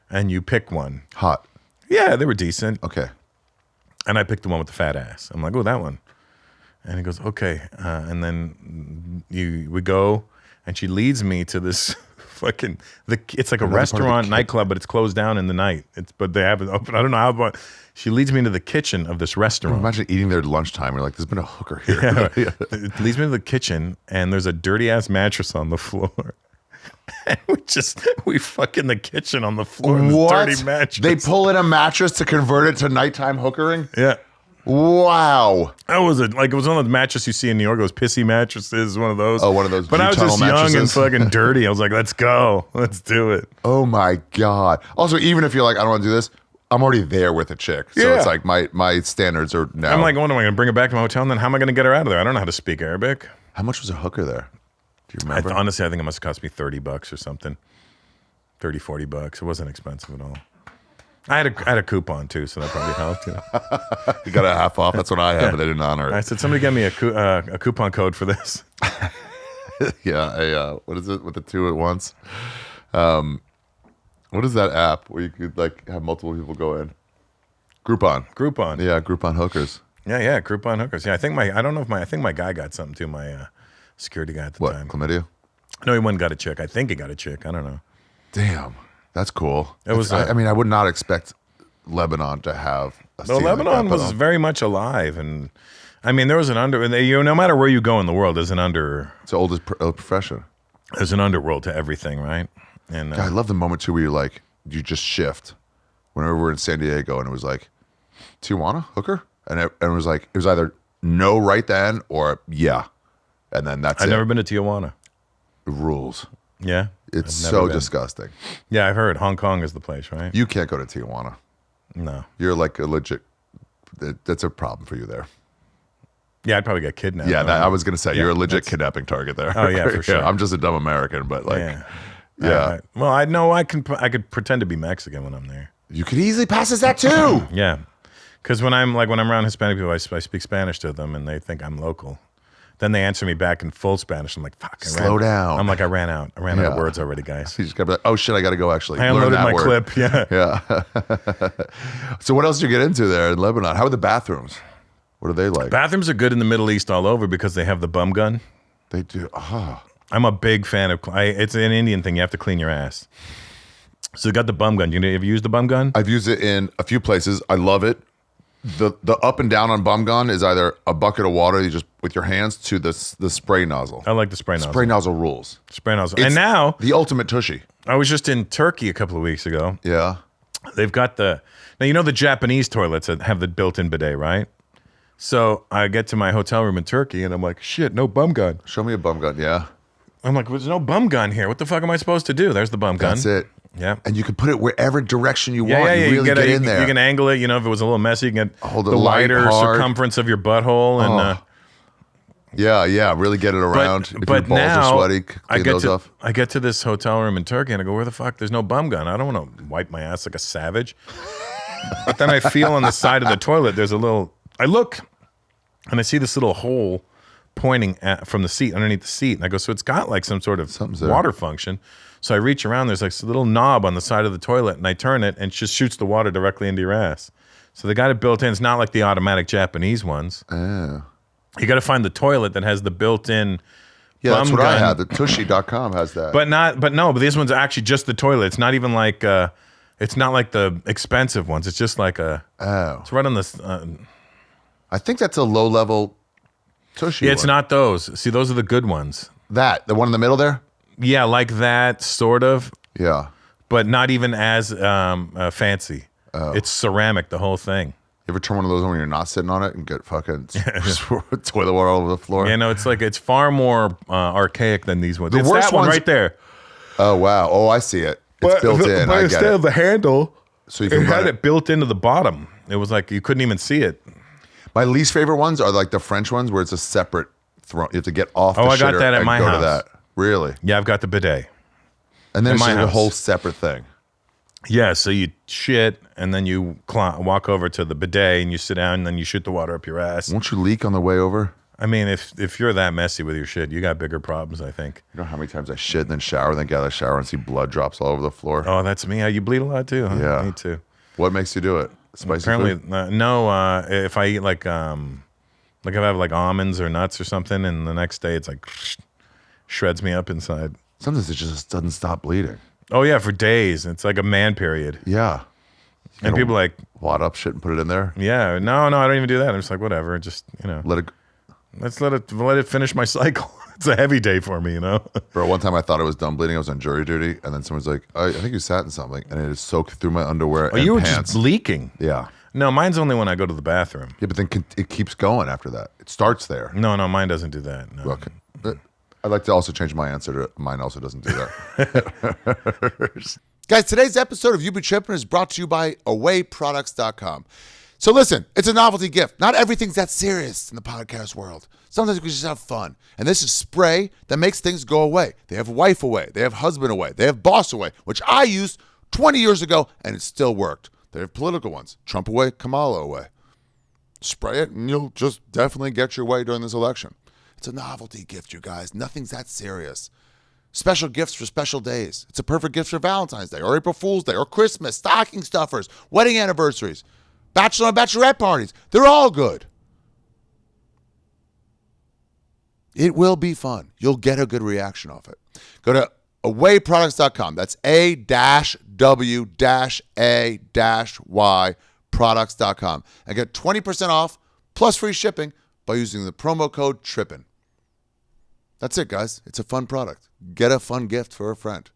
and you pick one. Hot. Yeah, they were decent. Okay. And I picked the one with the fat ass. I'm like, oh, that one. And he goes, okay. And then we go and she leads me to this fucking, it's like a restaurant nightclub, but it's closed down in the night. But they have it open. I don't know how, but she leads me into the kitchen of this restaurant. Imagine eating there at lunchtime. You're like, there's been a hooker here. Yeah. It leads me to the kitchen, and there's a dirty ass mattress on the floor. And we fuck in the kitchen on the floor. in this dirty mattress. They pull in a mattress to convert it to nighttime hookering? Yeah. Wow. That was it was one of the mattresses you see in New York. Those pissy mattresses, one of those. Oh, one of those But I was just G-tunnel young and mattresses? fucking dirty. I was like, let's go. Let's do it. Oh my God. Also, even if you're like, I don't want to do this, I'm already there with a chick. So Yeah. it's like my standards are now. I'm like, what am I going to bring her back to my hotel? And then how am I going to get her out of there? I don't know how to speak Arabic. how much was a hooker there? Do you remember? Honestly, I think it must have cost me $30 or something. $30-$40. It wasn't expensive at all. I had a coupon too, so that probably helped. You know? You got a half off. That's what I have, Yeah. but they didn't honor I it. said, somebody get me a coupon code for this. Yeah. What is it with the 2 at once? What is that app where you could like have multiple people go in? Groupon. Groupon. Yeah, Groupon hookers. Yeah, Groupon hookers. Yeah, I think my guy got something too, my security guy at the What, time. chlamydia? No, he went and got a chick. I think he got a chick. I don't know. Damn, that's cool. It was, I mean, I would not expect Lebanon to have a No, scene like Lebanon that, but, was very much alive, and I mean, there was an no matter where you go in the world, there's an it's the oldest profession. there's an underworld to everything, right? And God, I love the moment too where you're like, you just shift. Whenever we're in San Diego and it was like, Tijuana hooker, and it was like it was either no right then or yeah, and then that's I've it. never been to Tijuana. It rules. Yeah, It's I've never so been. disgusting. Yeah, I've heard Hong Kong is the place, right? You can't go to Tijuana. No. You're like a legit. That's a problem for you there. Yeah, I'd probably get kidnapped. Yeah, I was gonna say Yeah, you're a legit that's- kidnapping target there. Oh, yeah, for sure. I'm just a dumb American, but like, Yeah. yeah. Well, I know I could pretend to be Mexican when I'm there. You could easily pass as that too. Yeah, because when I'm around Hispanic people, I speak Spanish to them, and they think I'm local. Then they answer me back in full Spanish. I'm like, fuck. Slow down. I'm like, I ran out. I ran out of Yeah. words already, guys. You just gotta be like, oh shit, I gotta go actually. I learn unloaded that my word. clip. Yeah. Yeah. So what else did you get into there in Lebanon? How are the bathrooms? What are they like? Bathrooms are good in the Middle East all over because they have the bum gun. They do. Oh, I'm a big fan of. It's an Indian thing. You have to clean your ass. So they got the bum gun. You ever used the bum gun? I've used it in a few places. I love it. The up and down on bum gun is either a bucket of water you just with your hands to the spray nozzle. I like the spray nozzle. Spray nozzle rules. Spray nozzle. It's And now the ultimate tushy. I was just in Turkey a couple of weeks ago. Yeah. They've got the Japanese toilets that have the built-in bidet, right? So I get to my hotel room in Turkey and I'm like, shit, no bum gun. Show me a bum gun. Yeah. I'm like, there's no bum gun here. What the fuck am I supposed to do? There's the bum gun. That's it. Yeah. And you can put it wherever direction you Yeah, want. yeah, You really you get can in there. You can angle it. You know, if it was a little messy, you can get Hold it the light, wider hard. circumference of your butthole. And Yeah. Really get it around. If your but balls now are sweaty, clean those off. I get to this hotel room in Turkey and I go, where the fuck? There's no bum gun. I don't want to wipe my ass like a savage. But then I feel on the side of the toilet, there's a little. I look, and I see this little hole pointing from the seat, underneath the seat. And I go, so it's got like some sort of Something's there. water function. So I reach around, there's like this little knob on the side of the toilet, and I turn it, and it just shoots the water directly into your ass. So they got it built in. It's not like the automatic Japanese ones. Oh. You got to find the toilet that has the built-in Yeah, that's bum what I gun. had. The tushy.com has that. But these ones are actually just the toilet. It's not even like, it's not like the expensive ones. It's just like it's right on the, I think that's a low level tushy. yeah, it's one. not those. See, those are the good ones. That. The one in the middle there? Yeah, like that, sort of, Yeah. but not even as fancy. It's ceramic, the whole thing. You ever turn one of those on when you're not sitting on it and get fucking toilet water all over the floor? Yeah, no, it's far more archaic than these ones. It's worst that one ones- right there. Oh, wow. Oh, I see it. It's built in. But I get instead it. of the handle, So you it can had run it built into the bottom. It was like you couldn't even see it. My least favorite ones are like the French ones where it's a separate throne. You have to get off the Oh, I got shitter that at and my go house. to that. Really? Yeah, I've got the bidet. And then In it's my just a house. whole separate thing. Yeah, so you shit and then you walk over to the bidet and you sit down and then you shoot the water up your ass. Won't you leak on the way over? I mean, if you're that messy with your shit, you got bigger problems, I think. You know how many times I shit and then shower, then get out of the shower and see blood drops all over the floor? Oh, that's me. You bleed a lot too, huh? Yeah. Me too. What makes you do it? Spicy Apparently, food? no. If I eat like if I have like almonds or nuts or something, and the next day it's like shreds me up inside. Sometimes it just doesn't stop bleeding. Oh yeah, for days. It's like a man period. Yeah. And people are like, Wad up shit and put it in there. yeah, no, I don't even do that. I'm just like, whatever. Just Let it. let's let it finish my cycle. It's a heavy day for me, Bro, one time I thought I was done bleeding. I was on jury duty, and then someone's like, I think you sat in something, and it is soaked through my underwear Oh, and you were pants. just leaking. Yeah. No, mine's only when I go to the bathroom. Yeah, but then it keeps going after that. It starts there. No, mine doesn't do that. No. Okay. I'd like to also change my answer to mine also doesn't do that. Guys, today's episode of You Be Trippin is brought to you by awayproducts.com. So listen, it's a novelty gift. Not everything's that serious in the podcast world. Sometimes we just have fun. And this is spray that makes things go away. They have wife away. They have husband away. They have boss away, which I used 20 years ago, and it still worked. They have political ones. Trump away, Kamala away. Spray it, and you'll just definitely get your way during this election. It's a novelty gift, you guys. Nothing's that serious. Special gifts for special days. It's a perfect gift for Valentine's Day or April Fool's Day or Christmas, stocking stuffers, wedding anniversaries, bachelor and bachelorette parties. They're all good. It will be fun. You'll get a good reaction off it. Go to awayproducts.com. That's A-W-A-Y products.com and get 20% off plus free shipping by using the promo code TRIPPIN. That's it, guys. It's a fun product. Get a fun gift for a friend.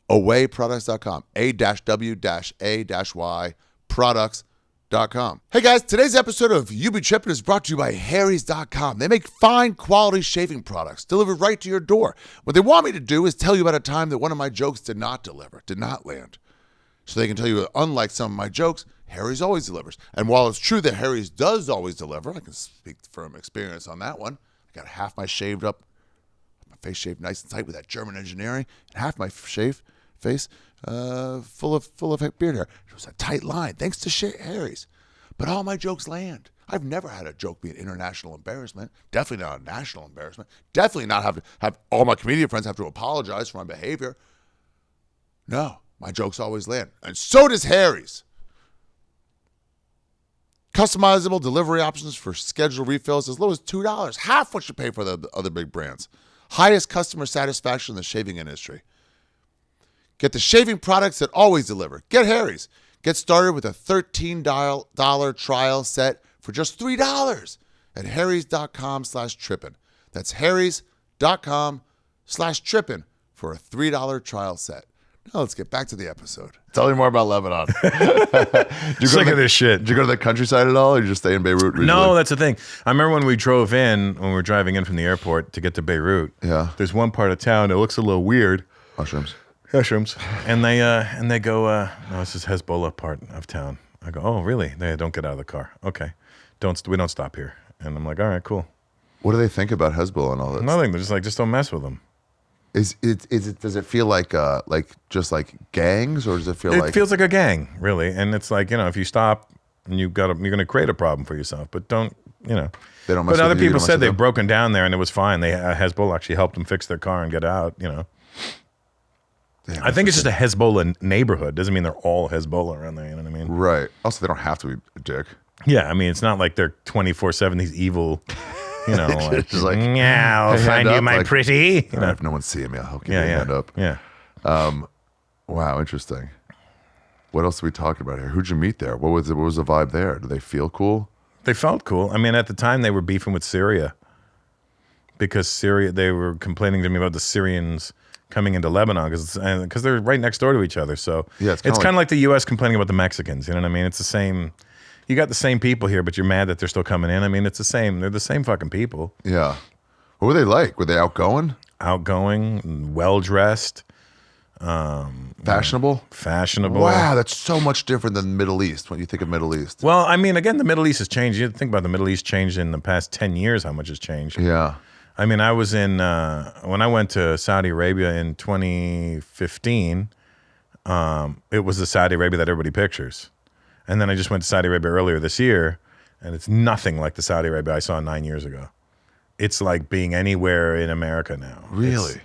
Awayproducts.com. A-W-A-Y products.com. Hey, guys. Today's episode of You Be Trippin is brought to you by Harry's.com. They make fine quality shaving products delivered right to your door. What they want me to do is tell you about a time that one of my jokes did not deliver, did not land. So they can tell you that unlike some of my jokes, Harry's always delivers. And while it's true that Harry's does always deliver, I can speak from experience on that one. I got half my shaved up, my face shaved nice and tight with that German engineering, and half my shaved face full of beard hair. It was a tight line, thanks to Harry's. But all my jokes land. I've never had a joke be an international embarrassment. Definitely not a national embarrassment. Definitely not have all my comedian friends have to apologize for my behavior. No, my jokes always land. And so does Harry's. Customizable delivery options for scheduled refills as low as $2, half what you pay for the other big brands. Highest customer satisfaction in the shaving industry. Get the shaving products that always deliver. Get Harry's. Get started with a $13 trial set for just $3 at harrys.com/trippin. That's harrys.com/trippin for a $3 trial set. Now let's get back to the episode. Tell me more about Lebanon. Sick of this shit. Did you go to the countryside at all, or did you just stay in Beirut recently? No, that's the thing. I remember when we drove in, when we were driving in from the airport to get to Beirut. Yeah. There's one part of town that looks a little weird. Mushrooms. Yeah, Shrooms. And they go, no, this is Hezbollah part of town. I go, oh, really? They don't get out of the car. Okay. We don't stop here. And I'm like, all right, cool. What do they think about Hezbollah and all this? Nothing. They're just like, just don't mess with them. Is it? Does it feel like just like gangs, or does it feel like? It feels like a gang, really. And it's like, if you stop, and you're going to create a problem for yourself. But don't, They don't. Mess But with other you, you people don't mess said with they've them? broken down there and it was fine. They Hezbollah actually helped them fix their car and get out. Damn, I think it's just a Hezbollah neighborhood. Doesn't mean they're all Hezbollah around there. You know what I mean? right. Also, they don't have to be a dick. Yeah, I mean, it's not like they're 24/7. These evil, like, Just like, yeah, I'll hey, find hand you, up, my like, pretty. All right, if no one's seeing me, I'll keep Yeah, my yeah, hand up. yeah. Wow, interesting. What else are we talking about here? Who'd you meet there? What was the vibe there? Do they feel cool? They felt cool. I mean, at the time they were beefing with Syria because they were complaining to me about the Syrians coming into Lebanon because they're right next door to each other. So Yeah, it's kinda kind of like the U.S. complaining about the Mexicans. You know what I mean? It's the same. You got the same people here, but you're mad that they're still coming in. I mean, it's the same. They're the same fucking people. Yeah. What were they like? Were they outgoing? Outgoing, well dressed. Fashionable? Fashionable. Wow, that's so much different than the Middle East when you think of Middle East. Well, I mean, again, the Middle East has changed. You think about the Middle East changed in the past 10 years, how much has changed. Yeah. I mean, I was in, when I went to Saudi Arabia in 2015, it was the Saudi Arabia that everybody pictures. And then I just went to Saudi Arabia earlier this year, and it's nothing like the Saudi Arabia I saw 9 years ago. It's like being anywhere in America now. Really?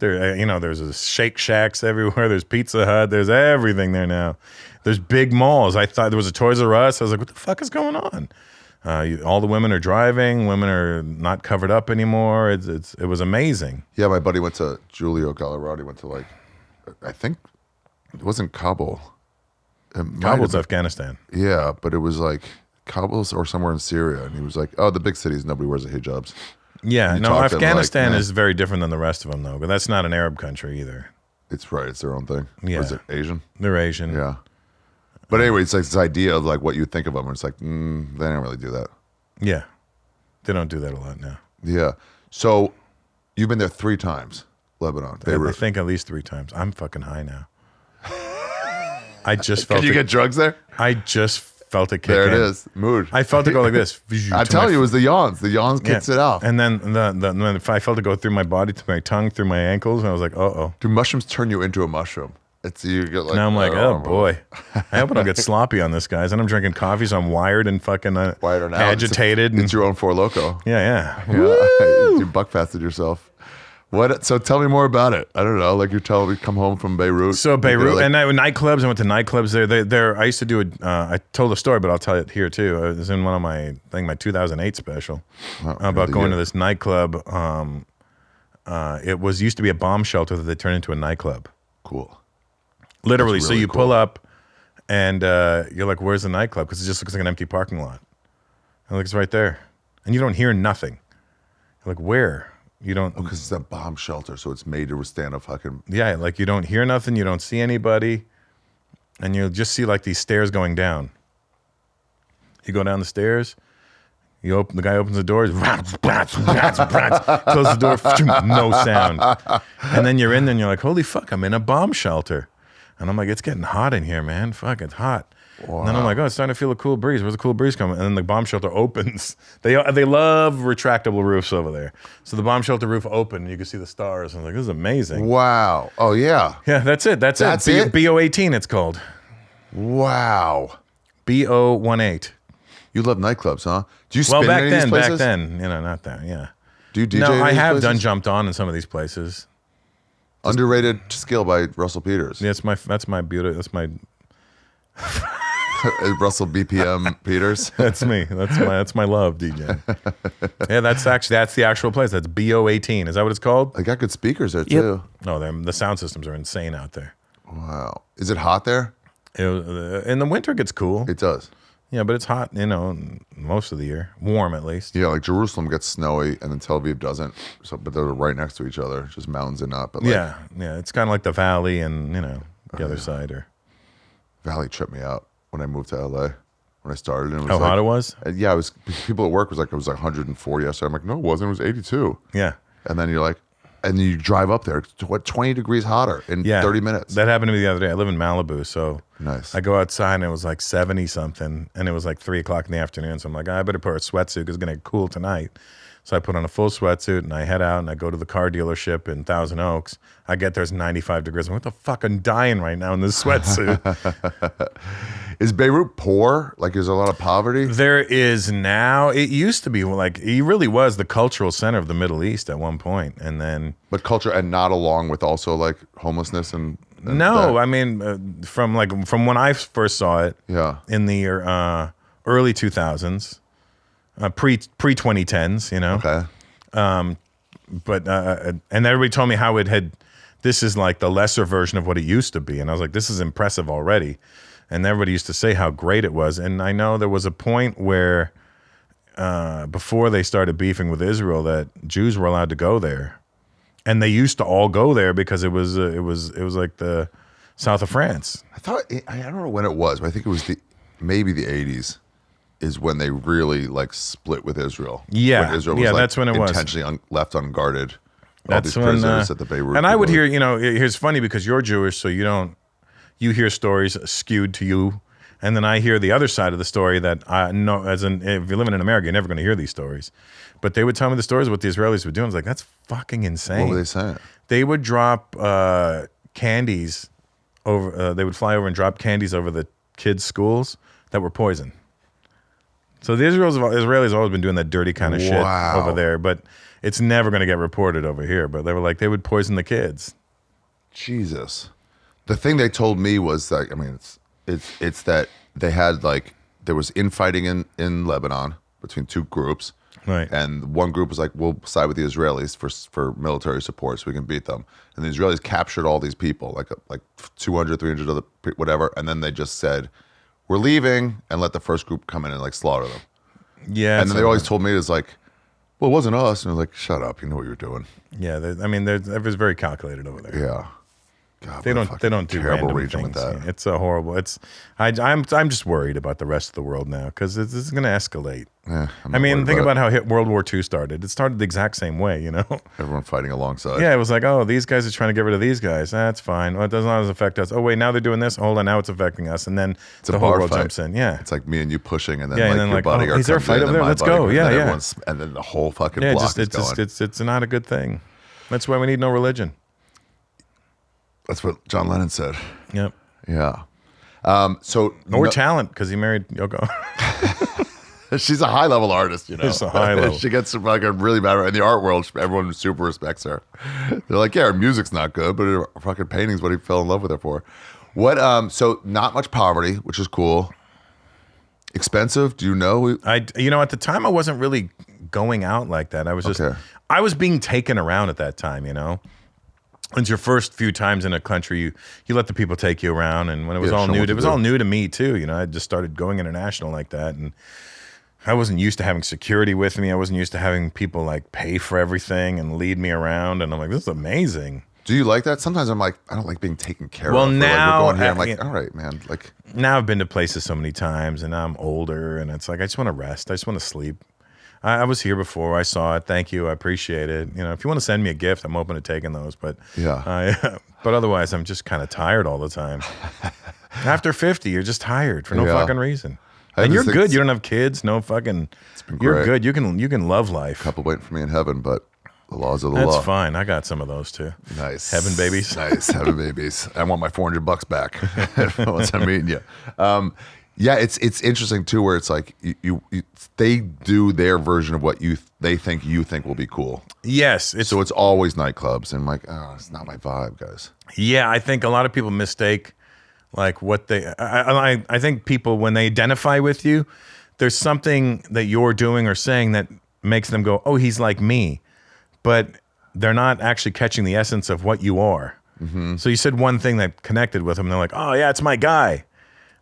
There, there's a Shake Shacks everywhere. There's Pizza Hut. There's everything there now. There's big malls. I thought there was a Toys R Us. I was like, what the fuck is going on? All the women are driving. Women are not covered up anymore. It was amazing. Yeah, my buddy went to Giulio Gallerati. Went to I think it wasn't Kabul. Kabul's Afghanistan. Yeah, but it was like Kabul or somewhere in Syria, and he was like, "Oh, the big cities, nobody wears the hijabs." Yeah, You no, talked to them Afghanistan like, is very different than the rest of them, though. But that's not an Arab country either. It's right. It's their own thing. Yeah. Or is it Asian? They're Asian. Yeah. But anyway, it's like this idea of like what you think of them. And it's like, they don't really do that. Yeah, they don't do that a lot now. Yeah. So you've been there 3 times, Lebanon. I think at least 3 times. I'm fucking high now. I just felt Can you get drugs there? I just felt it kick There in. it is. Mood. I felt it go like this. I tell you, it was the yawns. The yawns kicks it out. And then when I felt it go through my body, to my tongue, through my ankles, and I was like, uh-oh. Do mushrooms turn you into a mushroom? You get like. Now I'm like, oh boy. I hope I don't get sloppy on this, guys. And I'm drinking coffee, so I'm wired and fucking Wired now. agitated. It's your own Four Loko. Yeah. You buck fasted yourself. What? So tell me more about it. I don't know. Like you're telling me, come home from Beirut. So Beirut, like, and nightclubs. I went to nightclubs there. I used to do I told a story, but I'll tell it here too. It was in one of my 2008 special about going to this nightclub. It used to be a bomb shelter that they turned into a nightclub. Cool. Literally. That's So really you cool. pull up, and you're like, "Where's the nightclub?" Because it just looks like an empty parking lot. And like, it's right there, and you don't hear nothing. You're like, where? You don't. Because it's a bomb shelter, so it's made to withstand a fucking. Yeah, like you don't hear nothing, you don't see anybody, and you'll just see like these stairs going down. You go down the stairs, the guy opens the door, close the door, no sound. And then you're in there and you're like, holy fuck, I'm in a bomb shelter. And I'm like, it's getting hot in here, man. Fuck, it's hot. Wow. And then I'm like, oh, it's starting to feel a cool breeze. Where's the cool breeze coming? And then the bomb shelter opens. They love retractable roofs over there. So the bomb shelter roof opened and you can see the stars. And I'm like, this is amazing. Wow. Oh yeah. Yeah, that's it. That's it. BO18 it's called. Wow. BO18. You love nightclubs, huh? Do you spin in any of these places? Back then, not that, yeah. Do you DJ? No, in I these have places? done jumped on in some of these places. Underrated skill by Russell Peters. Yeah, that's my beauty. That's my Russell BPM Peters. That's me. That's my love, DJ. Yeah, that's the actual place. That's BO18. Is that what it's called? They got good speakers there too. No, the sound systems are insane out there. Wow. Is it hot there? In the winter, it gets cool. It does. Yeah, but it's hot, most of the year. Warm, at least. Yeah, like Jerusalem gets snowy and then Tel Aviv doesn't. So, but they're right next to each other, just mountains and up. But like, yeah. It's kind of like the valley and, the other side. Valley tripped me out when I moved to LA. When I started, and it was How hot it was? Yeah, it was. People at work was like, it was like 104 yesterday. I'm like, no, it wasn't. It was 82. Yeah. And then you're like, and you drive up there, 20 degrees hotter in 30 minutes. That happened to me the other day. I live in Malibu, so nice. I go outside and it was like 70 something, and it was like 3 o'clock in the afternoon. So I'm like, I better put a sweatsuit because it's gonna get cool tonight. So I put on a full sweatsuit and I head out and I go to the car dealership in Thousand Oaks. I get there, it's 95 degrees. I'm like, what the fuck? I'm dying right now in this sweatsuit. Is Beirut poor? Like, is there a lot of poverty? There is now. It used to be like, it really was the cultural center of the Middle East at one point, and then. But culture, and not along with also like homelessness and no, that. I mean, from when I first saw it. Yeah. In the early 2000s. Pre 2010s, Okay. But and everybody told me how this is like the lesser version of what it used to be, and I was like, this is impressive already, and everybody used to say how great it was, and I know there was a point where before they started beefing with Israel that Jews were allowed to go there, and they used to all go there because it was like the south of France. I don't know when it was, but I think it was maybe the 80s. Is when they really like split with Israel. Yeah, when Israel was, that's when it was intentionally left unguarded. these prisoners at the Beirut. And I would hear, here's funny because you're Jewish, so you hear stories skewed to you. And then I hear the other side of the story that I know, if you're living in America, you're never going to hear these stories. But they would tell me the stories of what the Israelis were doing. I was like, that's fucking insane. What were they saying? They would drop candies over, they would fly over and drop candies over the kids' schools that were poison. So the Israelis have always been doing that dirty kind of shit over there, but it's never going to get reported over here. But they were like, they would poison the kids. Jesus. The thing they told me was that, I mean, it's that they had there was infighting in Lebanon between two groups. Right. And one group was like, we'll side with the Israelis for military support so we can beat them. And the Israelis captured all these people, like 200, 300 other whatever. And then they just said, we're leaving, and let the first group come in and slaughter them. Yeah. And then they always told me, it was like, well, it wasn't us. And I was like, shut up. You know what you're doing. Yeah. It was very calculated over there. Yeah. God, They don't do terrible random region things. with that. It's a horrible. I'm just worried about the rest of the world now because this is going to escalate. Yeah, I mean, think about how World War II started. It started the exact same way, Everyone fighting alongside. Yeah, it was like, oh, these guys are trying to get rid of these guys. That's fine. Well, it does not affect us. Oh, wait, now they're doing this. Hold on, now it's affecting us. And then the whole bar world fight. jumps in. Yeah. It's like me and you pushing, and then Yeah, and your then bodyguard is there a comes fight in, over and there? my Let's go. bodyguard, Yeah, and yeah. and then the whole fucking Yeah, block is going. it's not a good thing. That's why we need no religion. That's what John Lennon said. Yep. Yeah. Or talent, because he married Yoko. She's a high level artist, It's a high level. She gets fucking really bad. In the art world, everyone super respects her. They're like, yeah, her music's not good, but her fucking painting's what he fell in love with her for. What? So not much poverty, which is cool. Expensive? Do you know? At the time I wasn't really going out like that. I was just, Okay. I was being taken around at that time, It's your first few times in a country, you let the people take you around, and when it was all new, it was all new to me too. I just started going international like that, and I wasn't used to having security with me. I wasn't used to having people pay for everything and lead me around, and I'm like, this is amazing. Do you like that? Sometimes I'm like, I don't like being taken care Well, of. now, we're going here. I'm like, all right, man. Now I've been to places so many times, and I'm older, and it's like I just want to rest. I just want to sleep. I was here before. I saw it. Thank you. I appreciate it. If you want to send me a gift, I'm open to taking those. But yeah. But otherwise, I'm just kind of tired all the time. After 50, you're just tired for no fucking reason. And you're good. You don't have kids. No fucking. You're good. You can love life. Couple waiting for me in heaven, but the laws of the That's law. That's fine. I got some of those too. Nice. Heaven babies. Nice. Heaven babies. I want my $400 back once I'm meeting you. Yeah, it's interesting too, where it's like they do their version of what they think you think will be cool. Yes, so it's always nightclubs, and I'm like, oh, it's not my vibe, guys. Yeah, I think a lot of people mistake what they. I think people, when they identify with you, there's something that you're doing or saying that makes them go, oh, he's like me, but they're not actually catching the essence of what you are. Mm-hmm. So you said one thing that connected with them, and they're like, oh yeah, it's my guy.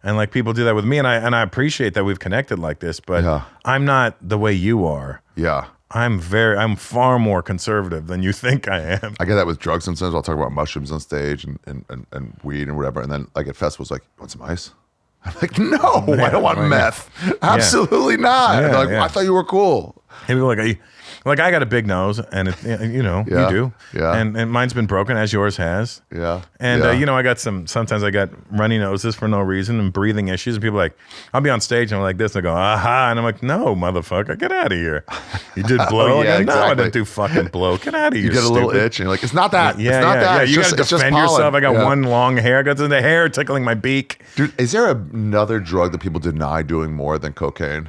And people do that with me, and I appreciate that we've connected like this, but I'm not the way you are. Yeah. I'm far more conservative than you think I am. I get that with drugs sometimes. I'll talk about mushrooms on stage and weed and whatever. And then at festivals, like, you want some ice? I'm like, no, I don't want meth. Absolutely not. Yeah, They're like, I thought you were cool. People are like, I got a big nose, and you do. Yeah. And mine's been broken, as yours has. Yeah. And I got sometimes I got runny noses for no reason and breathing issues. And people are like, I'll be on stage and I'm like this, and I go, aha. And I'm like, no, motherfucker, get out of here. You did blow? Yeah, No, I didn't do fucking blow. Get out of here. You get a little itch and you're like, it's not that. Yeah, it's not that. Yeah. It's You just, got to defend yourself. I got one long hair. I got the hair tickling my beak. Dude, is there another drug that people deny doing more than cocaine?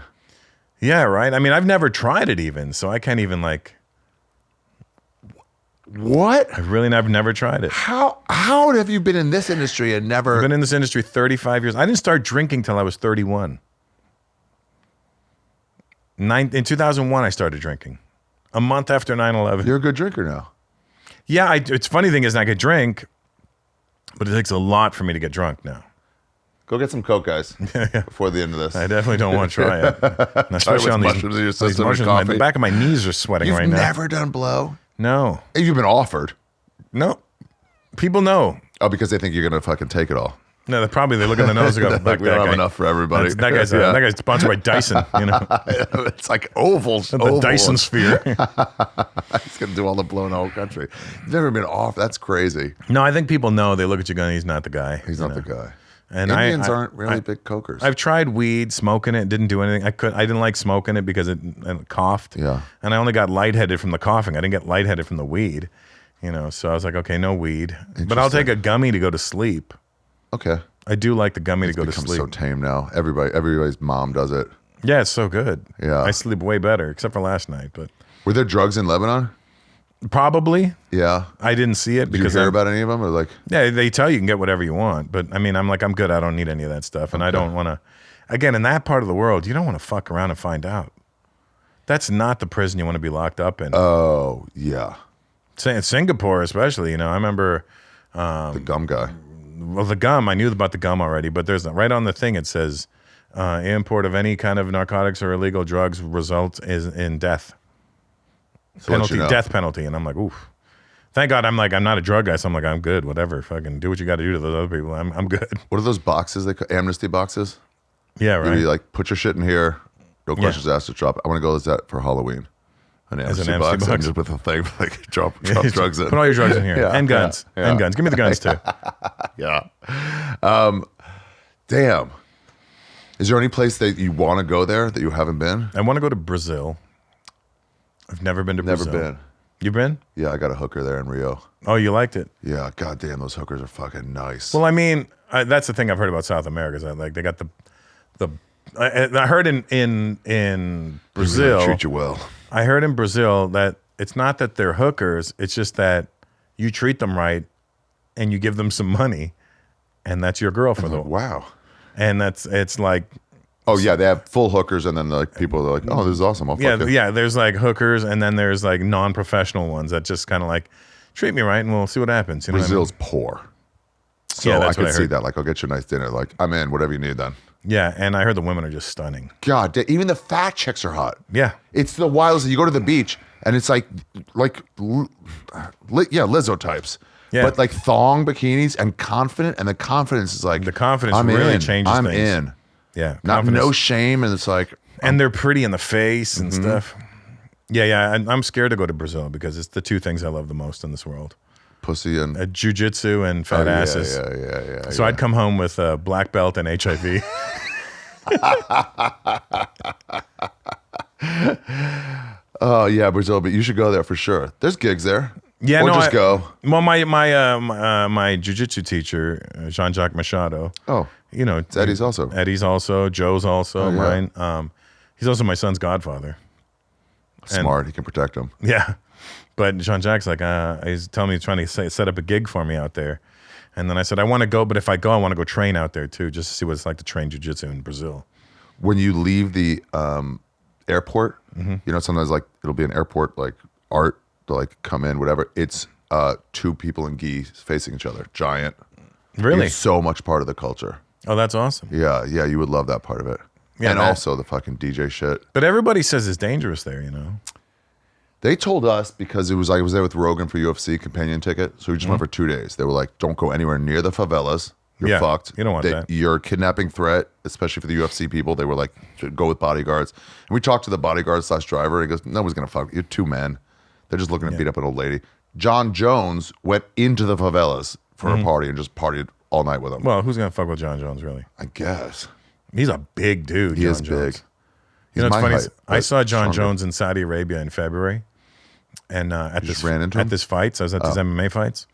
Yeah, right. I mean, I've never tried it even, so I can't even What? I've never tried it. How have you been in this industry and never? I've been in this industry 35 years. I didn't start drinking till I was 31. In 2001, I started drinking. A month after 9/11. You're a good drinker now. Yeah, it's funny thing is I could drink, but it takes a lot for me to get drunk now. Go get some Coke, guys, before the end of this. I definitely don't want to try it. And especially on these mushrooms in your these system and mushrooms. coffee. The back of my knees are sweating You've right now. never done blow? No. You've been offered. No. People know. Oh, because they think you're going to fucking take it all. No, they look in the nose and go, Like, fuck we that don't guy. have enough for everybody. That guy's sponsored by Dyson, you know. It's like ovals. The Dyson sphere. He's going to do all the blow in the whole country. He's never been off. That's crazy. No, I think people know. They look at you going, he's not the guy. He's not the guy. And Indians aren't really big cokers. I've tried weed, smoking it, didn't do anything. I didn't like smoking it because it coughed. Yeah. And I only got lightheaded from the coughing. I didn't get lightheaded from the weed, you know. So I was like, okay, no weed. But I'll take a gummy to go to sleep. Okay. I do like the gummy to go to It's sleep. so tame now. Everybody's mom does it. Yeah, it's so good. Yeah. I sleep way better, except for last night. But Were there drugs in Lebanon? probably Yeah. I didn't see it Did you because hear about any of them? Or like, yeah, they tell you can get whatever you want. But I mean, I'm good. I don't need any of that stuff, and I don't want to. Again, in that part of the world, you don't want to fuck around and find out. That's not the prison you want to be locked up in. oh, yeah. In Singapore, especially, you know, I remember. The gum guy. Well, the gum, I knew about the gum already, but there's right on the thing it says, import of any kind of narcotics or illegal drugs results in death. Penalty, death penalty. And I'm like, oof. Thank God I'm not a drug guy, so I'm like, I'm good, whatever. Fucking do what you got to do to those other people. I'm good. What are those boxes? Amnesty boxes? Yeah, right. You like put your shit in here. No questions asked to drop. I want to go as that for Halloween. An amnesty box. And just with a thing, like drop drugs in. Put all your drugs in here. Yeah, and guns. yeah. And guns. Give me the guns too. Yeah. Damn. Is there any place that you want to go there that you haven't been? I want to go to Brazil. I've never been to Brazil. Never been. You been? Yeah, I got a hooker there in Rio. Oh, you liked it? Yeah, goddamn, those hookers are fucking nice. Well, I mean, that's the thing I've heard about South America. Is that like they got I heard in Brazil. They treat you well. I heard in Brazil that it's not that they're hookers. It's just that you treat them right, and you give them some money, and that's your girl for the. Wow. And it's like. Oh yeah, they have full hookers, and then like people are like, "Oh, this is awesome." I'll fuck it. Yeah. There's like hookers, and then there's like non-professional ones that just kind of like treat me right, and we'll see what happens. You know Brazil's what poor, so Yeah, I that's what could I see heard. that. Like, I'll get you a nice dinner. Like, I'm in. Whatever you need, then. I mean? Yeah, and I heard the women are just stunning. God, even the fat chicks are hot. Yeah. It's the wildest. You go to the beach, and it's like Lizzo types. Yeah. But like thong bikinis and confident, and the confidence is like The confidence I'm really in. changes I'm things. in. Yeah, Not confidence. no shame, and it's like And they're pretty in the face and Mm-hmm. stuff. Yeah. I'm scared to go to Brazil because it's the two things I love the most in this world: pussy and jiu-jitsu and fat asses. Yeah. So I'd come home with a black belt and HIV. Oh yeah, Brazil, but you should go there for sure. There's gigs there. Yeah, or no, just go. Well, my jiu-jitsu teacher, Jean-Jacques Machado. Oh, You know, Eddie's also. Eddie's also. Joe's also. yeah. Mine. He's also my son's godfather. Smart. He can protect him. Yeah. But Jean-Jacques like, he's telling me he's trying to set up a gig for me out there. And then I said, I want to go, but if I go, I want to go train out there too, just to see what it's like to train jiu-jitsu in Brazil. When you leave the airport, Mm-hmm. you know, sometimes like it'll be an airport like art to like come in, whatever. It's two people in gi facing each other, giant. Really? It's so much part of the culture. Oh, that's awesome. Yeah, you would love that part of it. Yeah, and that- also the fucking DJ shit. But everybody says it's dangerous there, you know? They told us because it was like I was there with Rogan for UFC companion ticket, so we just went for 2 days. They were like, "Don't go anywhere near the favelas. You're Yeah, fucked. you don't want that. You're a kidnapping threat, especially for the UFC people." They were like, "Go with bodyguards." And we talked to the bodyguard/driver. He goes, "Nobody's gonna fuck. You're two men. They're just looking to beat up an old lady." John Jones went into the favelas for a party and just partied all night with them. Well, who's going to fuck with John Jones, really? I guess He's a big dude, he John is Jones. big. You know, it's my funny. height, I but saw John stronger. Jones in Saudi Arabia in February, and at just ran into him? this fights. I was at these MMA fights,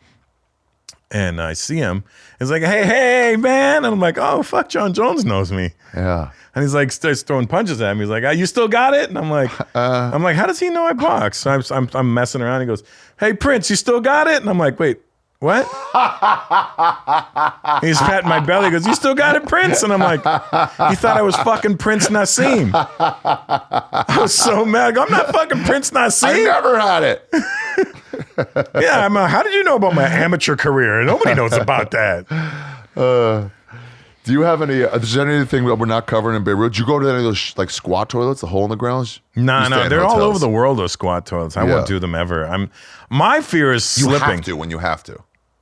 and I see him. He's like, "Hey, man!" And I'm like, "Oh, fuck! John Jones knows me." Yeah. And he's like, starts throwing punches at me. He's like, "You still got it?" And I'm like, "How does he know I box?" So I'm messing around. He goes, "Hey, Prince, you still got it?" And I'm like, "Wait, what?" He's patting my belly. He goes, "You still got it, Prince?" And I'm like, he thought I was fucking Prince Nassim. I was so mad. I go, "I'm not fucking Prince I Nassim." never had it. Yeah, how did you know about my amateur career? Nobody knows about that. Do you have any? Is there anything that we're not covering in Beirut? Did you go to any of those like squat toilets, the hole in the ground? No, You stay in they're all hotels. over the world, those squat toilets. I Yeah. won't do them ever. My fear is You slipping. have to when you have to.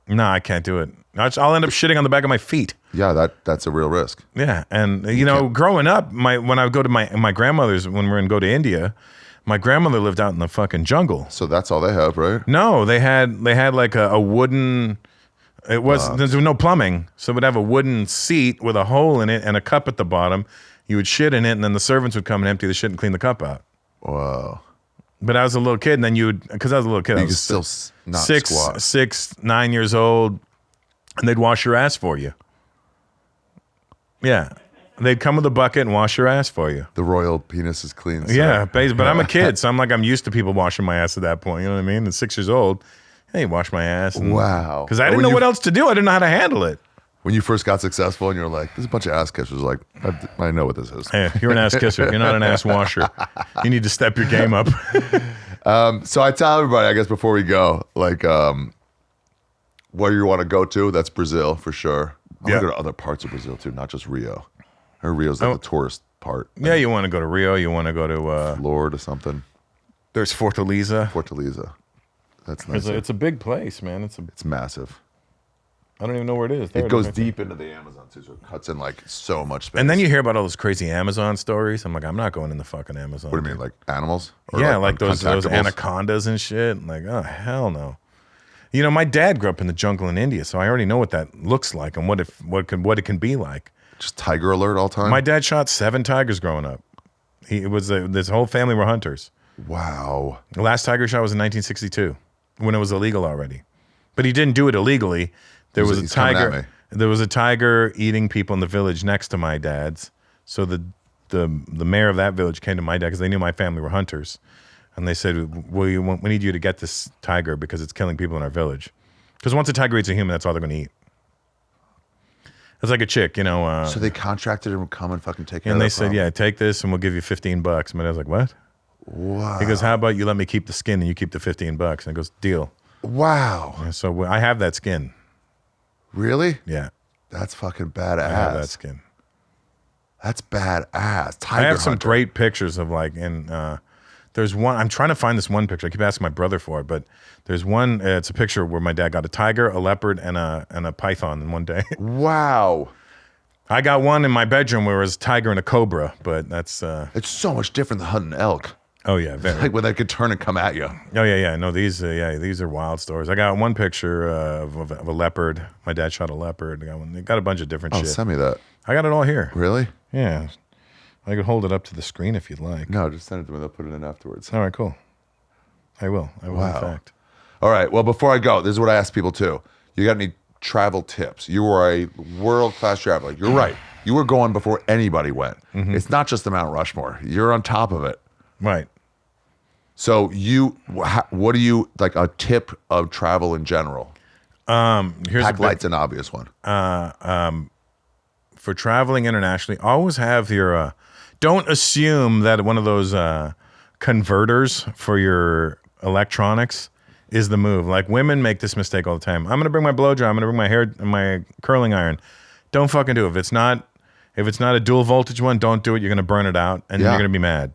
No, I can't do it. I'll end up shitting on the back of my feet. Yeah, that's a real risk. Yeah, and growing up, when I would go to my grandmother's, when we were going to go to India, my grandmother lived out in the fucking jungle. So that's all they have, right? No, they had like a wooden. It was there's no plumbing, so we'd have a wooden seat with a hole in it and a cup at the bottom. You would shit in it, and then the servants would come and empty the shit and clean the cup out. Wow. But I was a little kid, and then because I was a little kid, I You was could still not squat. 6, 9 years old, and they'd wash your ass for you. Yeah. They'd come with a bucket and wash your ass for you. The royal penis is clean. So. Yeah, but I'm a kid, so I'm used to people washing my ass at that point. You know what I mean? At 6 years old, hey, wash my ass. Wow. Because I didn't know what else to do. I didn't know how to handle it. When you first got successful and you're like, there's a bunch of ass kissers, like, I know what this is. Hey, you're an ass kisser. You're not an ass washer. You need to step your game up. So I tell everybody, I guess before we go, like, where you want to go to, that's Brazil for sure. I want to go to other parts of Brazil too, not just Rio. Or Rio's like the tourist part. Yeah, you want to go to Rio. You want to go to... Florida or something. There's Fortaleza. That's nice. It's a big place, man. It's massive. I don't even know where it is. It goes deep into the Amazon too, so it cuts in like so much space. And then you hear about all those crazy Amazon stories. I'm like, I'm not going in the fucking Amazon. What do you mean, like animals? Or Yeah, like those untactables? anacondas and shit. Like, oh, hell no. You know, my dad grew up in the jungle in India, so I already know what that looks like and what it can be like. Just tiger alert all time? My dad shot 7 tigers growing up. This whole family were hunters. Wow. The last tiger shot was in 1962 when it was illegal already. But he didn't do it illegally. There was a tiger. There was a tiger eating people in the village next to my dad's. So the mayor of that village came to my dad because they knew my family were hunters, and they said, we need you to get this tiger because it's killing people in our village. Because once a tiger eats a human, that's all they're going to eat. It's like a chick, you know. So they contracted him to come and fucking take care of and that they said, yeah, take this and we'll give you $15. My dad's like, what? Wow. He goes, how about you let me keep the skin and you keep the $15? And he goes, deal. Wow. And so I have that skin. Really? Yeah. That's fucking badass. I have that skin. That's badass. I have some great pictures of there's one, I'm trying to find this one picture. I keep asking my brother for it, but there's one, it's a picture where my dad got a tiger, a leopard, and a python in one day. Wow. I got one in my bedroom where it was a tiger and a cobra, but that's... It's so much different than hunting elk. Oh, yeah. Very. Like when they could turn and come at you. Oh, yeah. No, these are wild stories. I got one picture of a leopard. My dad shot a leopard. I got a bunch of different shit. Send me that. I got it all here. Really? Yeah. I could hold it up to the screen if you'd like. No, just send it to me. They'll put it in afterwards. All right, cool. I will, Wow. in fact. All right. Well, before I go, this is what I ask people too. You got any travel tips? You were a world-class traveler. You're right. You were going before anybody went. Mm-hmm. It's not just the Mount Rushmore. You're on top of it. Right. So what do you, like a tip of travel in general? Here's Light's an obvious one. For traveling internationally, always have your, don't assume that one of those converters for your electronics is the move. Like women make this mistake all the time. I'm going to bring my blow dry. I'm going to bring my hair, my curling iron. Don't fucking do it. If it's not a dual voltage one, don't do it. You're going to burn it out and then you're going to be mad.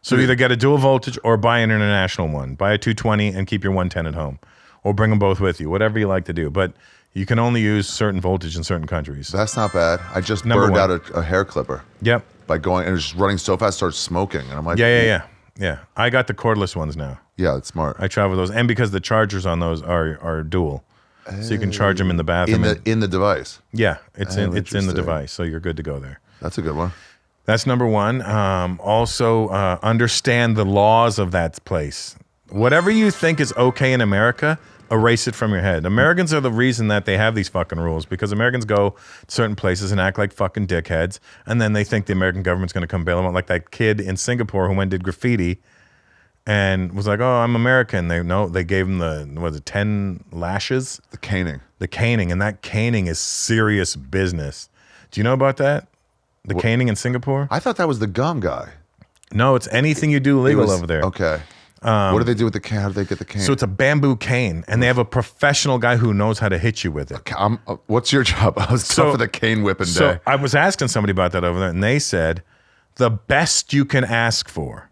So either get a dual voltage or buy an international one. Buy a 220 and keep your 110 at home. Or bring them both with you, whatever you like to do. But you can only use certain voltage in certain countries. That's not bad. I just burned out a hair clipper. Yep. By going and just running so fast, starts smoking. And I'm like, Yeah. I got the cordless ones now. Yeah, it's smart. I travel those. And because the chargers on those are dual. So you can charge them in the bathroom. In the device. Yeah, it's in the device. So you're good to go there. That's a good one. That's number one. Also, understand the laws of that place. Whatever you think is okay in America, erase it from your head. Americans are the reason that they have these fucking rules because Americans go to certain places and act like fucking dickheads, and then they think the American government's going to come bail them out. Like that kid in Singapore who went and did graffiti and was like, "Oh, I'm American." They gave him the 10 lashes? The caning. The caning, and that caning is serious business. Do you know about that? The caning in Singapore? I thought that was the gum guy. No, it's anything you do legal over there. Okay. What do they do with the cane? How do they get the cane? So it's a bamboo cane, and they have a professional guy who knows how to hit you with it. What's your job? I was tough for the cane whipping day. So I was asking somebody about that over there, and they said the best you can ask for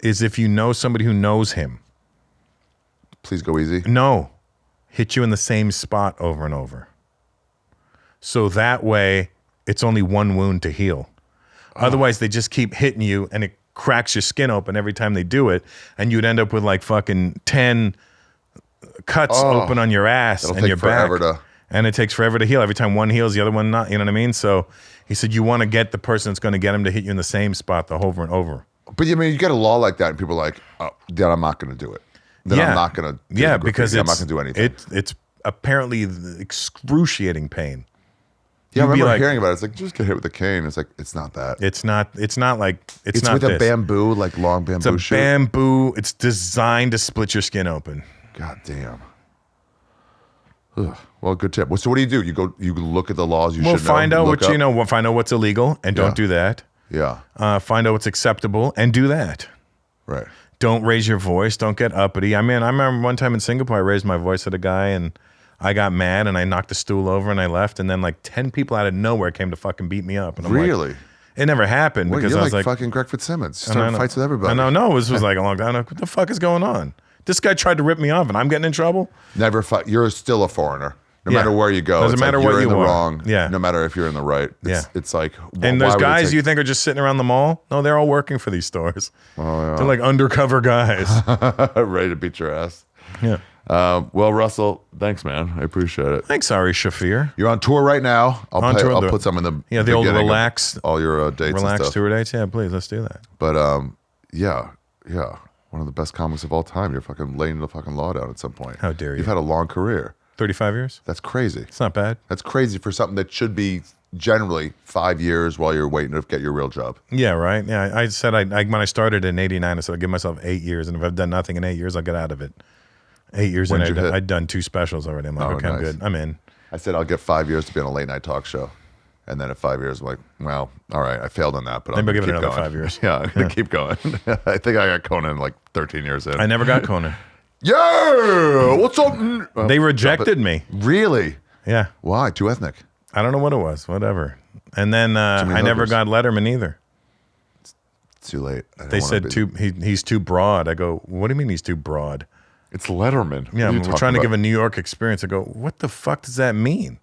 is if you know somebody who knows him. Please go easy. No. hit you in the same spot over and over. So that way, it's only one wound to heal. Otherwise, they just keep hitting you, and it cracks your skin open every time they do it, and you'd end up with like fucking 10 cuts open on your ass and your back. And it takes forever to heal. Every time one heals, the other one not. You know what I mean? So he said you want to get the person that's going to get him to hit you in the same spot the over and over. But I mean, you get a law like that, and people are like, "Oh, then I'm not going to do it. Then I'm not going to. Yeah, because I'm not going to do anything. It's apparently excruciating pain. Yeah, I remember hearing about it. It's like, just get hit with a cane. It's like, it's not that. It's not like it's not with this. a bamboo, like long bamboo. It's a bamboo. It's designed to split your skin open. God damn. Ugh. Well, good tip. So what do? You look at the laws. We'll find out what you know. We'll find out what's illegal and don't do that. Yeah. Find out what's acceptable and do that. Right. Don't raise your voice. Don't get uppity. I mean, I remember one time in Singapore, I raised my voice at a guy and I got mad and I knocked the stool over and I left. And then like 10 people out of nowhere came to fucking beat me up. And I'm really? Like, it never happened because you're I was like like fucking Greg Fitzsimmons. Starting fights with everybody. No, this was like a long time. I'm like, what the fuck is going on? This guy tried to rip me off and I'm getting in trouble? Never fight. You're still a foreigner. No matter where you go. Doesn't matter what you're you in the are. wrong. Yeah. No matter if you're in the right. It's like. And those guys you think are just sitting around the mall? No, they're all working for these stores. Oh, yeah. They're like undercover guys. Ready to beat your ass. Yeah. Well, Russell, thanks, man. I appreciate it. Thanks, Ari Shaffir. You're on tour right now. I'll put some in the the old relax. All your dates relax and stuff. tour dates. Yeah, please, let's do that. But yeah. One of the best comics of all time. You're fucking laying the fucking law down at some point. How dare you? You've had a long career. 35 years? That's crazy. It's not bad. That's crazy for something that should be generally 5 years while you're waiting to get your real job. Yeah, right. Yeah, I said when I started in '89, I said I'd give myself 8 years, and if I've done nothing in 8 years, I'll get out of it. 8 years in, I'd done 2 specials already. I'm like, okay, I'm good. I'm in. I said I'll get 5 years to be on a late night talk show, and then at 5 years, I'm like, well, all right, I failed on that, but I'm maybe gonna give it keep another going. 5 years. Yeah, I'm gonna keep going. I think I got Conan like 13 years in. I never got Conan. Yeah, what's up? They rejected me. Really? Yeah. Why? Too ethnic? I don't know what it was. Whatever. And then I never got Letterman either. It's too late. They said he's too broad. I go, what do you mean he's too broad? It's Letterman. Yeah, we're trying to give a New York experience. I go, what the fuck does that mean?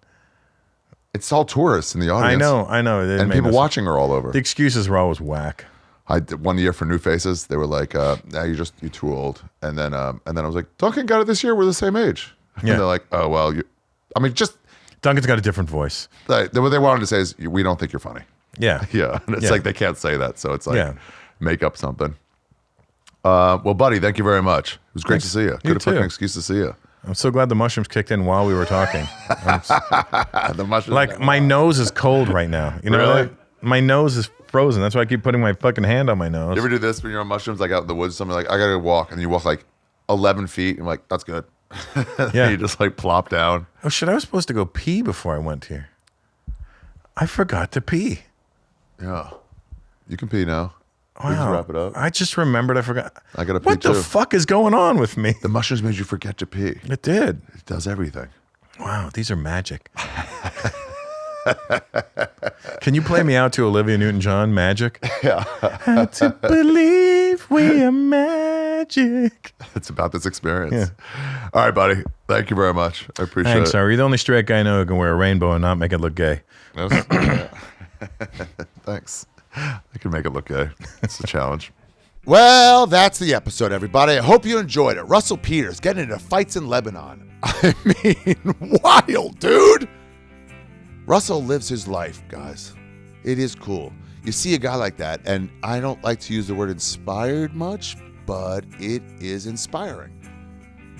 It's all tourists in the audience. I know. And people watching are all over. The excuses were always whack. I did 1 year for New Faces. They were like, "Nah, you're too old." And then I was like, "Duncan got it this year. We're the same age." And they're like, "Oh well, Duncan's got a different voice." What they wanted to say is, "We don't think you're funny." Yeah, yeah. And it's like they can't say that, so it's like make up something. Well, buddy, thank you very much. It was great to see you. Good fucking excuse to see you. I'm so glad the mushrooms kicked in while we were talking. The mushrooms. Like my nose is cold right now. You know, really? My nose is frozen. That's why I keep putting my fucking hand on my nose. You ever do this when you're on mushrooms, like out in the woods? Something like, I gotta walk, and you walk like 11 feet. And you're like, that's good. Yeah. You just like plop down. Oh shit! I was supposed to go pee before I went here. I forgot to pee. Yeah, you can pee now. Wow. We just wrap it up. I just remembered. I forgot. I gotta pee What the fuck is going on with me? The mushrooms made you forget to pee. It did. It does everything. Wow, these are magic. Can you play me out to Olivia Newton-John, Magic? Yeah. How to believe we are magic. It's about this experience. Yeah. All right, buddy. Thank you very much. I appreciate it. Thanks, sorry. You're the only straight guy I know who can wear a rainbow and not make it look gay. Thanks. I can make it look gay. It's a challenge. Well, that's the episode, everybody. I hope you enjoyed it. Russell Peters getting into fights in Lebanon. I mean, wild, dude. Russell lives his life, guys. It is cool. You see a guy like that, and I don't like to use the word inspired much, but it is inspiring.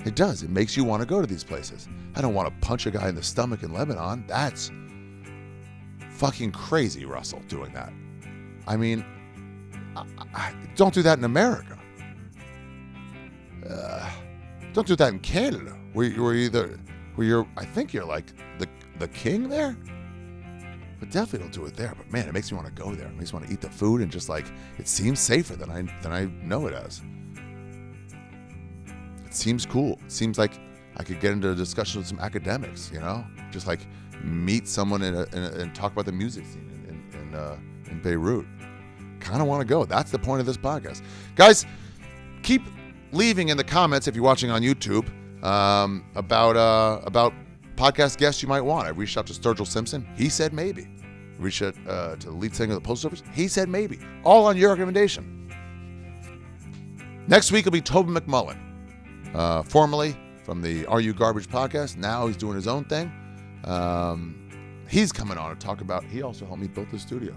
It does. It makes you want to go to these places. I don't want to punch a guy in the stomach in Lebanon. That's fucking crazy, Russell, doing that. I mean, don't do that in America. Don't do that in Canada, where you're, I think you're like the king there. But definitely don't do it there. But man, it makes me want to go there. It makes me want to eat the food and just like, it seems safer than I know it as. It seems cool. It seems like I could get into a discussion with some academics, you know, just like meet someone and talk about the music scene in Beirut. Kind of want to go. That's the point of this podcast. Guys, keep leaving in the comments if you're watching on YouTube. about podcast guests you might want. I reached out to Sturgill Simpson. He said maybe. Reached out to the lead singer of the Postal Service. He said maybe. All on your recommendation. Next week will be Tobin McMullen, formerly from the Are You Garbage podcast. Now he's doing his own thing. He's coming on to talk about, he also helped me build the studio.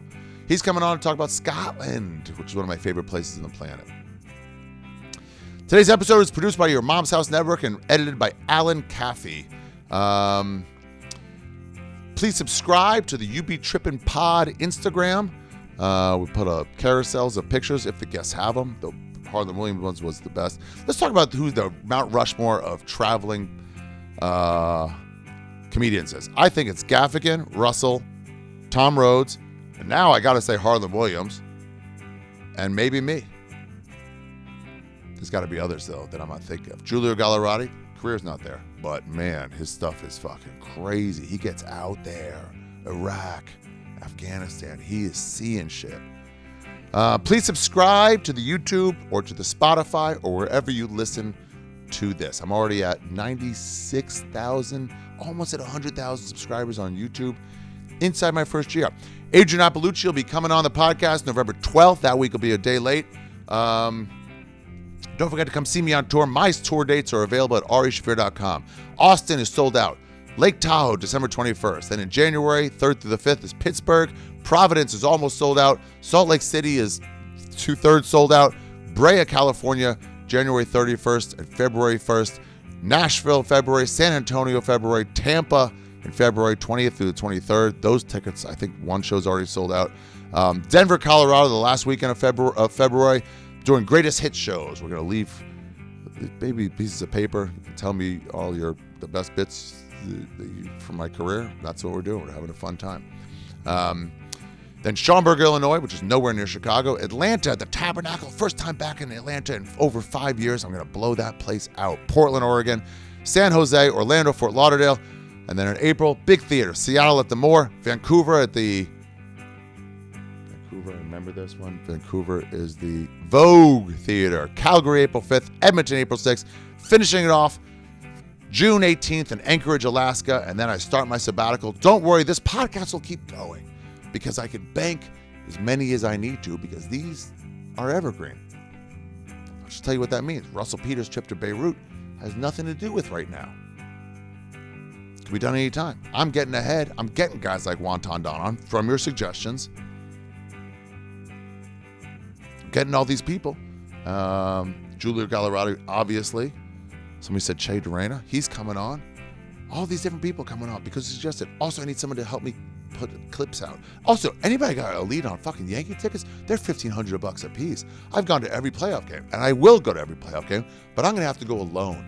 He's coming on to talk about Scotland, which is one of my favorite places on the planet. Today's episode is produced by Your Mom's House Network and edited by Alan Caffey. Please subscribe to the You Be Trippin Pod Instagram. We put up carousels of pictures if the guests have them. The Harlan Williams ones was the best. Let's talk about who the Mount Rushmore of traveling comedians is. I think it's Gaffigan, Russell, Tom Rhodes, and now I got to say Harlan Williams, and maybe me. There's got to be others, though, that I'm not thinking of. Giulio Gallerati, career's not there, but man, his stuff is fucking crazy. He gets out there, Iraq, Afghanistan. He is seeing shit. Please subscribe to the YouTube or to the Spotify or wherever you listen to this. I'm already at 96,000, almost at 100,000 subscribers on YouTube inside my first year. Adrian Appalucci will be coming on the podcast November 12th. That week will be a day late. Don't forget to come see me on tour. My tour dates are available at arishaffir.com. Austin is sold out. Lake Tahoe, December 21st. Then in January, 3rd through the 5th is Pittsburgh. Providence is almost sold out. Salt Lake City is 2/3 sold out. Brea, California, January 31st and February 1st. Nashville, February. San Antonio, February. Tampa in February 20th through the 23rd. Those tickets, I think one show's already sold out. Denver, Colorado, the last weekend of February. Doing greatest hit shows. We're going to leave maybe pieces of paper. Tell me all the best bits from my career. That's what we're doing. We're having a fun time. Then Schaumburg, Illinois, which is nowhere near Chicago. Atlanta, the Tabernacle. First time back in Atlanta in over 5 years. I'm going to blow that place out. Portland, Oregon. San Jose, Orlando, Fort Lauderdale. And then in April, big theater. Seattle at the Moore. Vancouver at the... I remember this one. Vancouver is the Vogue Theater. Calgary, April 5th. Edmonton, April 6th. Finishing it off June 18th in Anchorage, Alaska. And then I start my sabbatical. Don't worry, this podcast will keep going because I can bank as many as I need to because these are evergreen. I'll just tell you what that means. Russell Peters' trip to Beirut has nothing to do with right now. It can be done anytime. I'm getting ahead. I'm getting guys like Wonton Donon from your suggestions. Getting all these people. Giulio Gallerati, obviously. Somebody said Che Durena. He's coming on. All these different people coming on because he suggested. Also, I need someone to help me put clips out. Also, anybody got a lead on fucking Yankee tickets? They're $1,500 a piece. I've gone to every playoff game, and I will go to every playoff game, but I'm going to have to go alone.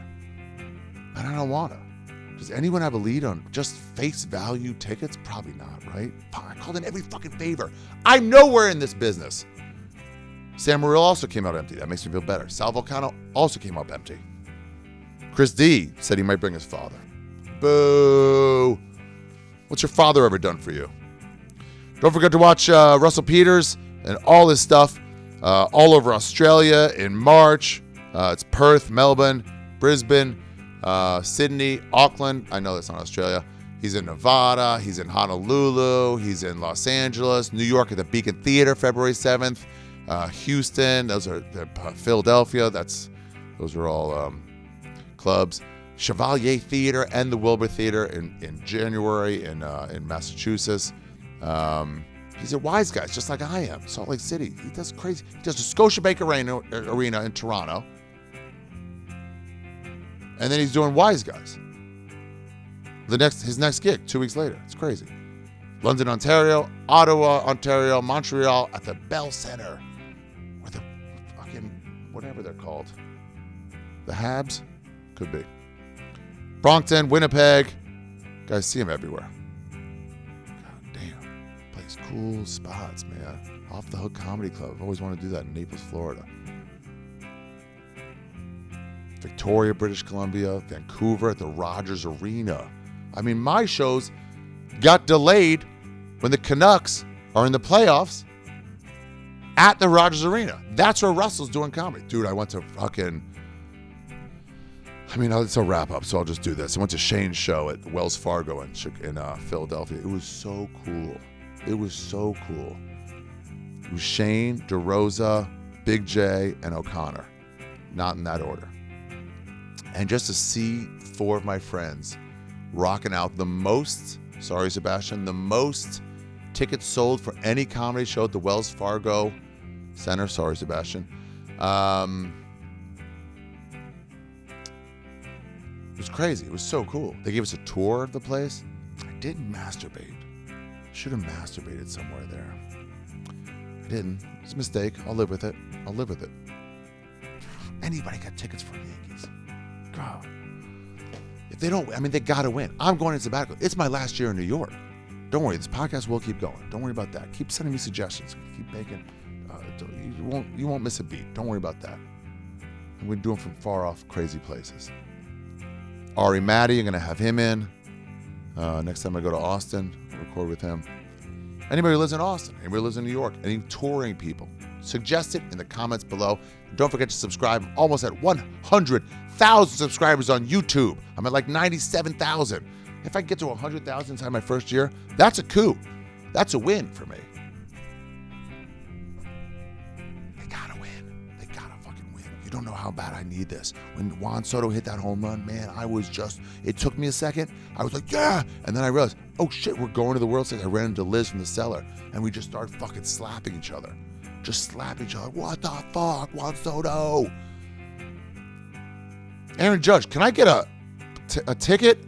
And I don't want to. Does anyone have a lead on just face value tickets? Probably not, right? I called in every fucking favor. I'm nowhere in this business. Sam Morril also came out empty. That makes me feel better. Sal Vulcano also came up empty. Chris D said he might bring his father. Boo. What's your father ever done for you? Don't forget to watch Russell Peters and all his stuff all over Australia in March. It's Perth, Melbourne, Brisbane, Sydney, Auckland. I know that's not Australia. He's in Nevada. He's in Honolulu. He's in Los Angeles. New York at the Beacon Theater, February 7th. Houston, those are Philadelphia. Those are all clubs. Chevalier Theater and the Wilbur Theater in January in Massachusetts. He's at Wise Guys, just like I am. Salt Lake City. He does crazy. He does the Scotiabank Arena in Toronto, and then he's doing Wise Guys. His next gig 2 weeks later. It's crazy. London, Ontario, Ottawa, Ontario, Montreal at the Bell Center. Or the fucking, whatever they're called. The Habs? Could be. Brompton, Winnipeg. Guys, see him everywhere. God damn. Plays cool spots, man. Off the Hook Comedy Club. I've always wanted to do that in Naples, Florida. Victoria, British Columbia. Vancouver at the Rogers Arena. I mean, my shows got delayed when the Canucks are in the playoffs at the Rogers Arena. That's where Russell's doing comedy. Dude, I went to fucking I mean, it's a wrap up, so I'll just do this. I went to Shane's show at Wells Fargo in Philadelphia. It was so cool. It was so cool. It was Shane, DeRosa, Big J, and O'Connor. Not in that order. And just to see 4 of my friends rocking out the most, sorry, Sebastian, the most tickets sold for any comedy show at the Wells Fargo Center. Sorry, Sebastian. It was crazy. It was so cool. They gave us a tour of the place. I didn't masturbate. Should have masturbated somewhere there. I didn't. It's a mistake. I'll live with it. I'll live with it. Anybody got tickets for the Yankees? God. If they don't, I mean, they got to win. I'm going to sabbatical. It's my last year in New York. Don't worry. This podcast will keep going. Don't worry about that. Keep sending me suggestions. Keep making. You won't miss a beat. Don't worry about that. And we're doing from far off crazy places. Ari Matty, I'm going to have him in. Next time I go to Austin, I'll record with him. Anybody who lives in Austin, anybody who lives in New York, any touring people, suggest it in the comments below. And don't forget to subscribe. I'm almost at 100,000 subscribers on YouTube. I'm at like 97,000. If I get to 100,000 inside my first year, that's a coup. That's a win for me. They gotta win. They gotta fucking win. You don't know how bad I need this. When Juan Soto hit that home run, man, it took me a second. I was like, yeah. And then I realized, oh shit, we're going to the World Series. I ran into Liz from the cellar and we just started fucking slapping each other. Just slapping each other. What the fuck, Juan Soto? Aaron Judge, can I get a ticket?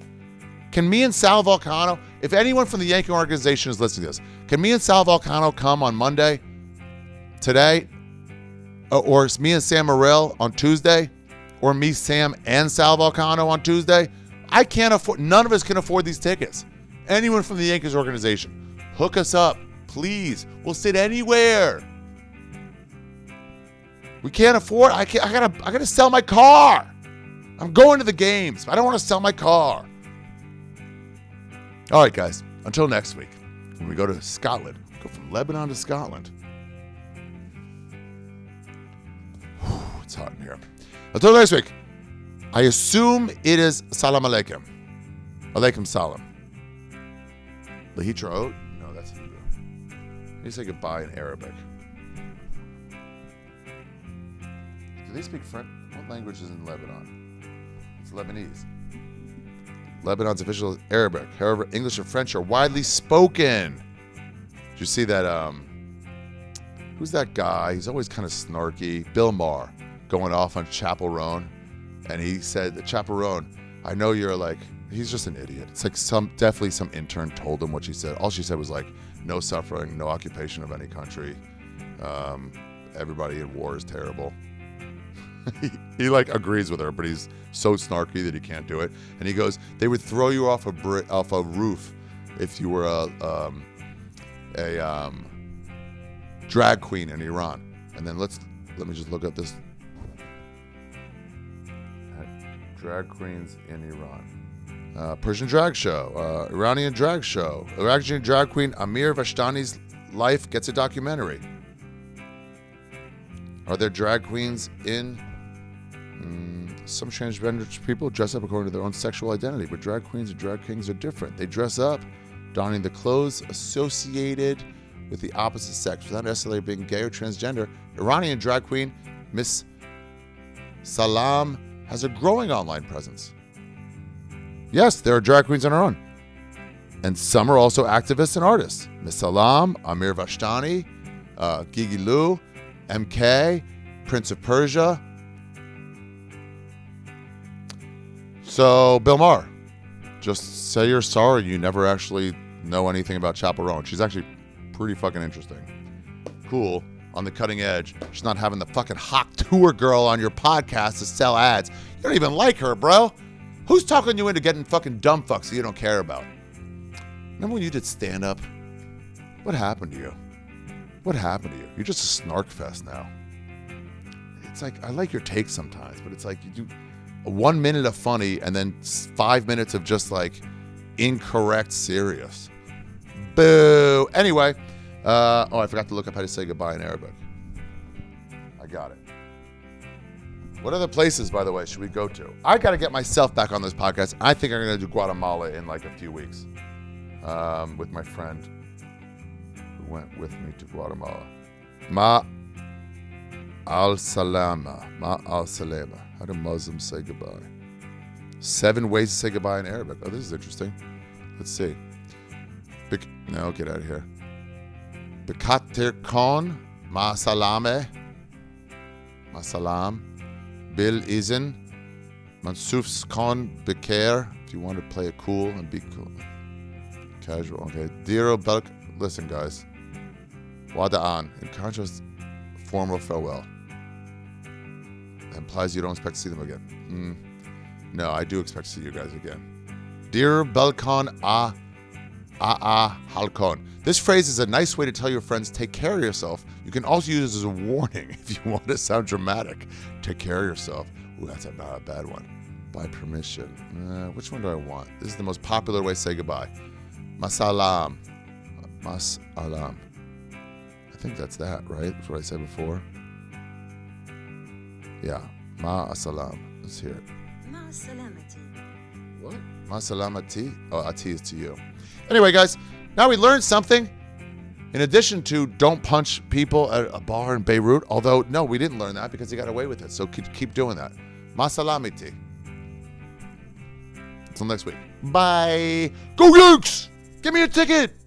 Can me and Sal Vulcano, if anyone from the Yankee organization is listening to this, can me and Sal Vulcano come on Monday, today, or me and Sam Morril on Tuesday, or me, Sam, and Sal Vulcano on Tuesday? I can't afford, none of us can afford these tickets. Anyone from the Yankees organization, hook us up, please. We'll sit anywhere. We can't afford, I gotta sell my car. I'm going to the games. I don't want to sell my car. All right, guys, until next week, when we go to Scotland, go from Lebanon to Scotland. Whew, it's hot in here. Until next week, I assume it is Salam Alaikum. Alaikum Salam. Lahitraot? No, that's Hebrew. How do you say goodbye in Arabic? Do they speak French? What language is in Lebanon? It's Lebanese. Lebanon's official Arabic. However, English and French are widely spoken. Did you see that? Who's that guy? He's always kind of snarky. Bill Maher going off on Chappell Roan. And he said, Chappell Roan, I know you're like, he's just an idiot. It's like definitely some intern told him what she said. All she said was like, no suffering, no occupation of any country. Everybody in war is terrible. he like agrees with her, but he's so snarky that he can't do it. And he goes, they would throw you off a roof if you were a drag queen in Iran. And then let me just look up this. Drag queens in Iran. Persian drag show, Iranian drag show. Iranian drag queen Amir Vashtani's life gets a documentary. Are there drag queens in? Some transgender people dress up according to their own sexual identity, but drag queens and drag kings are different. They dress up, donning the clothes associated with the opposite sex without necessarily being gay or transgender. Iranian drag queen Miss Salam has a growing online presence. Yes, there are drag queens on her own. And some are also activists and artists. Miss Salam, Amir Vashtani, Gigi Lou, MK, Prince of Persia. So, Bill Maher, just say you're sorry you never actually know anything about Chappell Roan. She's actually pretty fucking interesting. Cool. On the cutting edge. She's not having the fucking hot tour girl on your podcast to sell ads. You don't even like her, bro. Who's talking you into getting fucking dumb fucks that you don't care about? Remember when you did stand-up? What happened to you? What happened to you? You're just a snark fest now. It's like, I like your takes sometimes, but it's like you do 1 minute of funny and then 5 minutes of just like incorrect serious. Boo. Anyway, I forgot to look up how to say goodbye in Arabic. I got it. What other places, by the way, should we go to? I got to get myself back on this podcast. I think I'm going to do Guatemala in like a few weeks with my friend who went with me to Guatemala. Ma al-salama. Ma al-salama. How do Muslims say goodbye? 7 ways to say goodbye in Arabic. Oh, this is interesting. Let's see. No, get out of here. Bikatir kon. Ma salame. Ma salam. Bil izin. Mansufs kon beker. If you want to play it cool and be cool. Casual. Okay. Diro belk. Listen, guys. Wada'an. In contrast, formal farewell. That implies you don't expect to see them again. No, I do expect to see you guys again. Dir belkon halkon. This phrase is a nice way to tell your friends, take care of yourself. You can also use it as a warning if you want to sound dramatic. Take care of yourself. Ooh, that's not a bad one. By permission. Which one do I want? This is the most popular way to say goodbye. Masalam. Masalam. I think that's that, right? That's what I said before. Yeah. Ma-salam. Let's hear it. What? Ma-salamati? Oh, ati is to you. Anyway, guys, now we learned something. In addition to don't punch people at a bar in Beirut, although, no, we didn't learn that because he got away with it. So keep doing that. Ma-salamiti. Until next week. Bye. Go Yanks! Give me a ticket!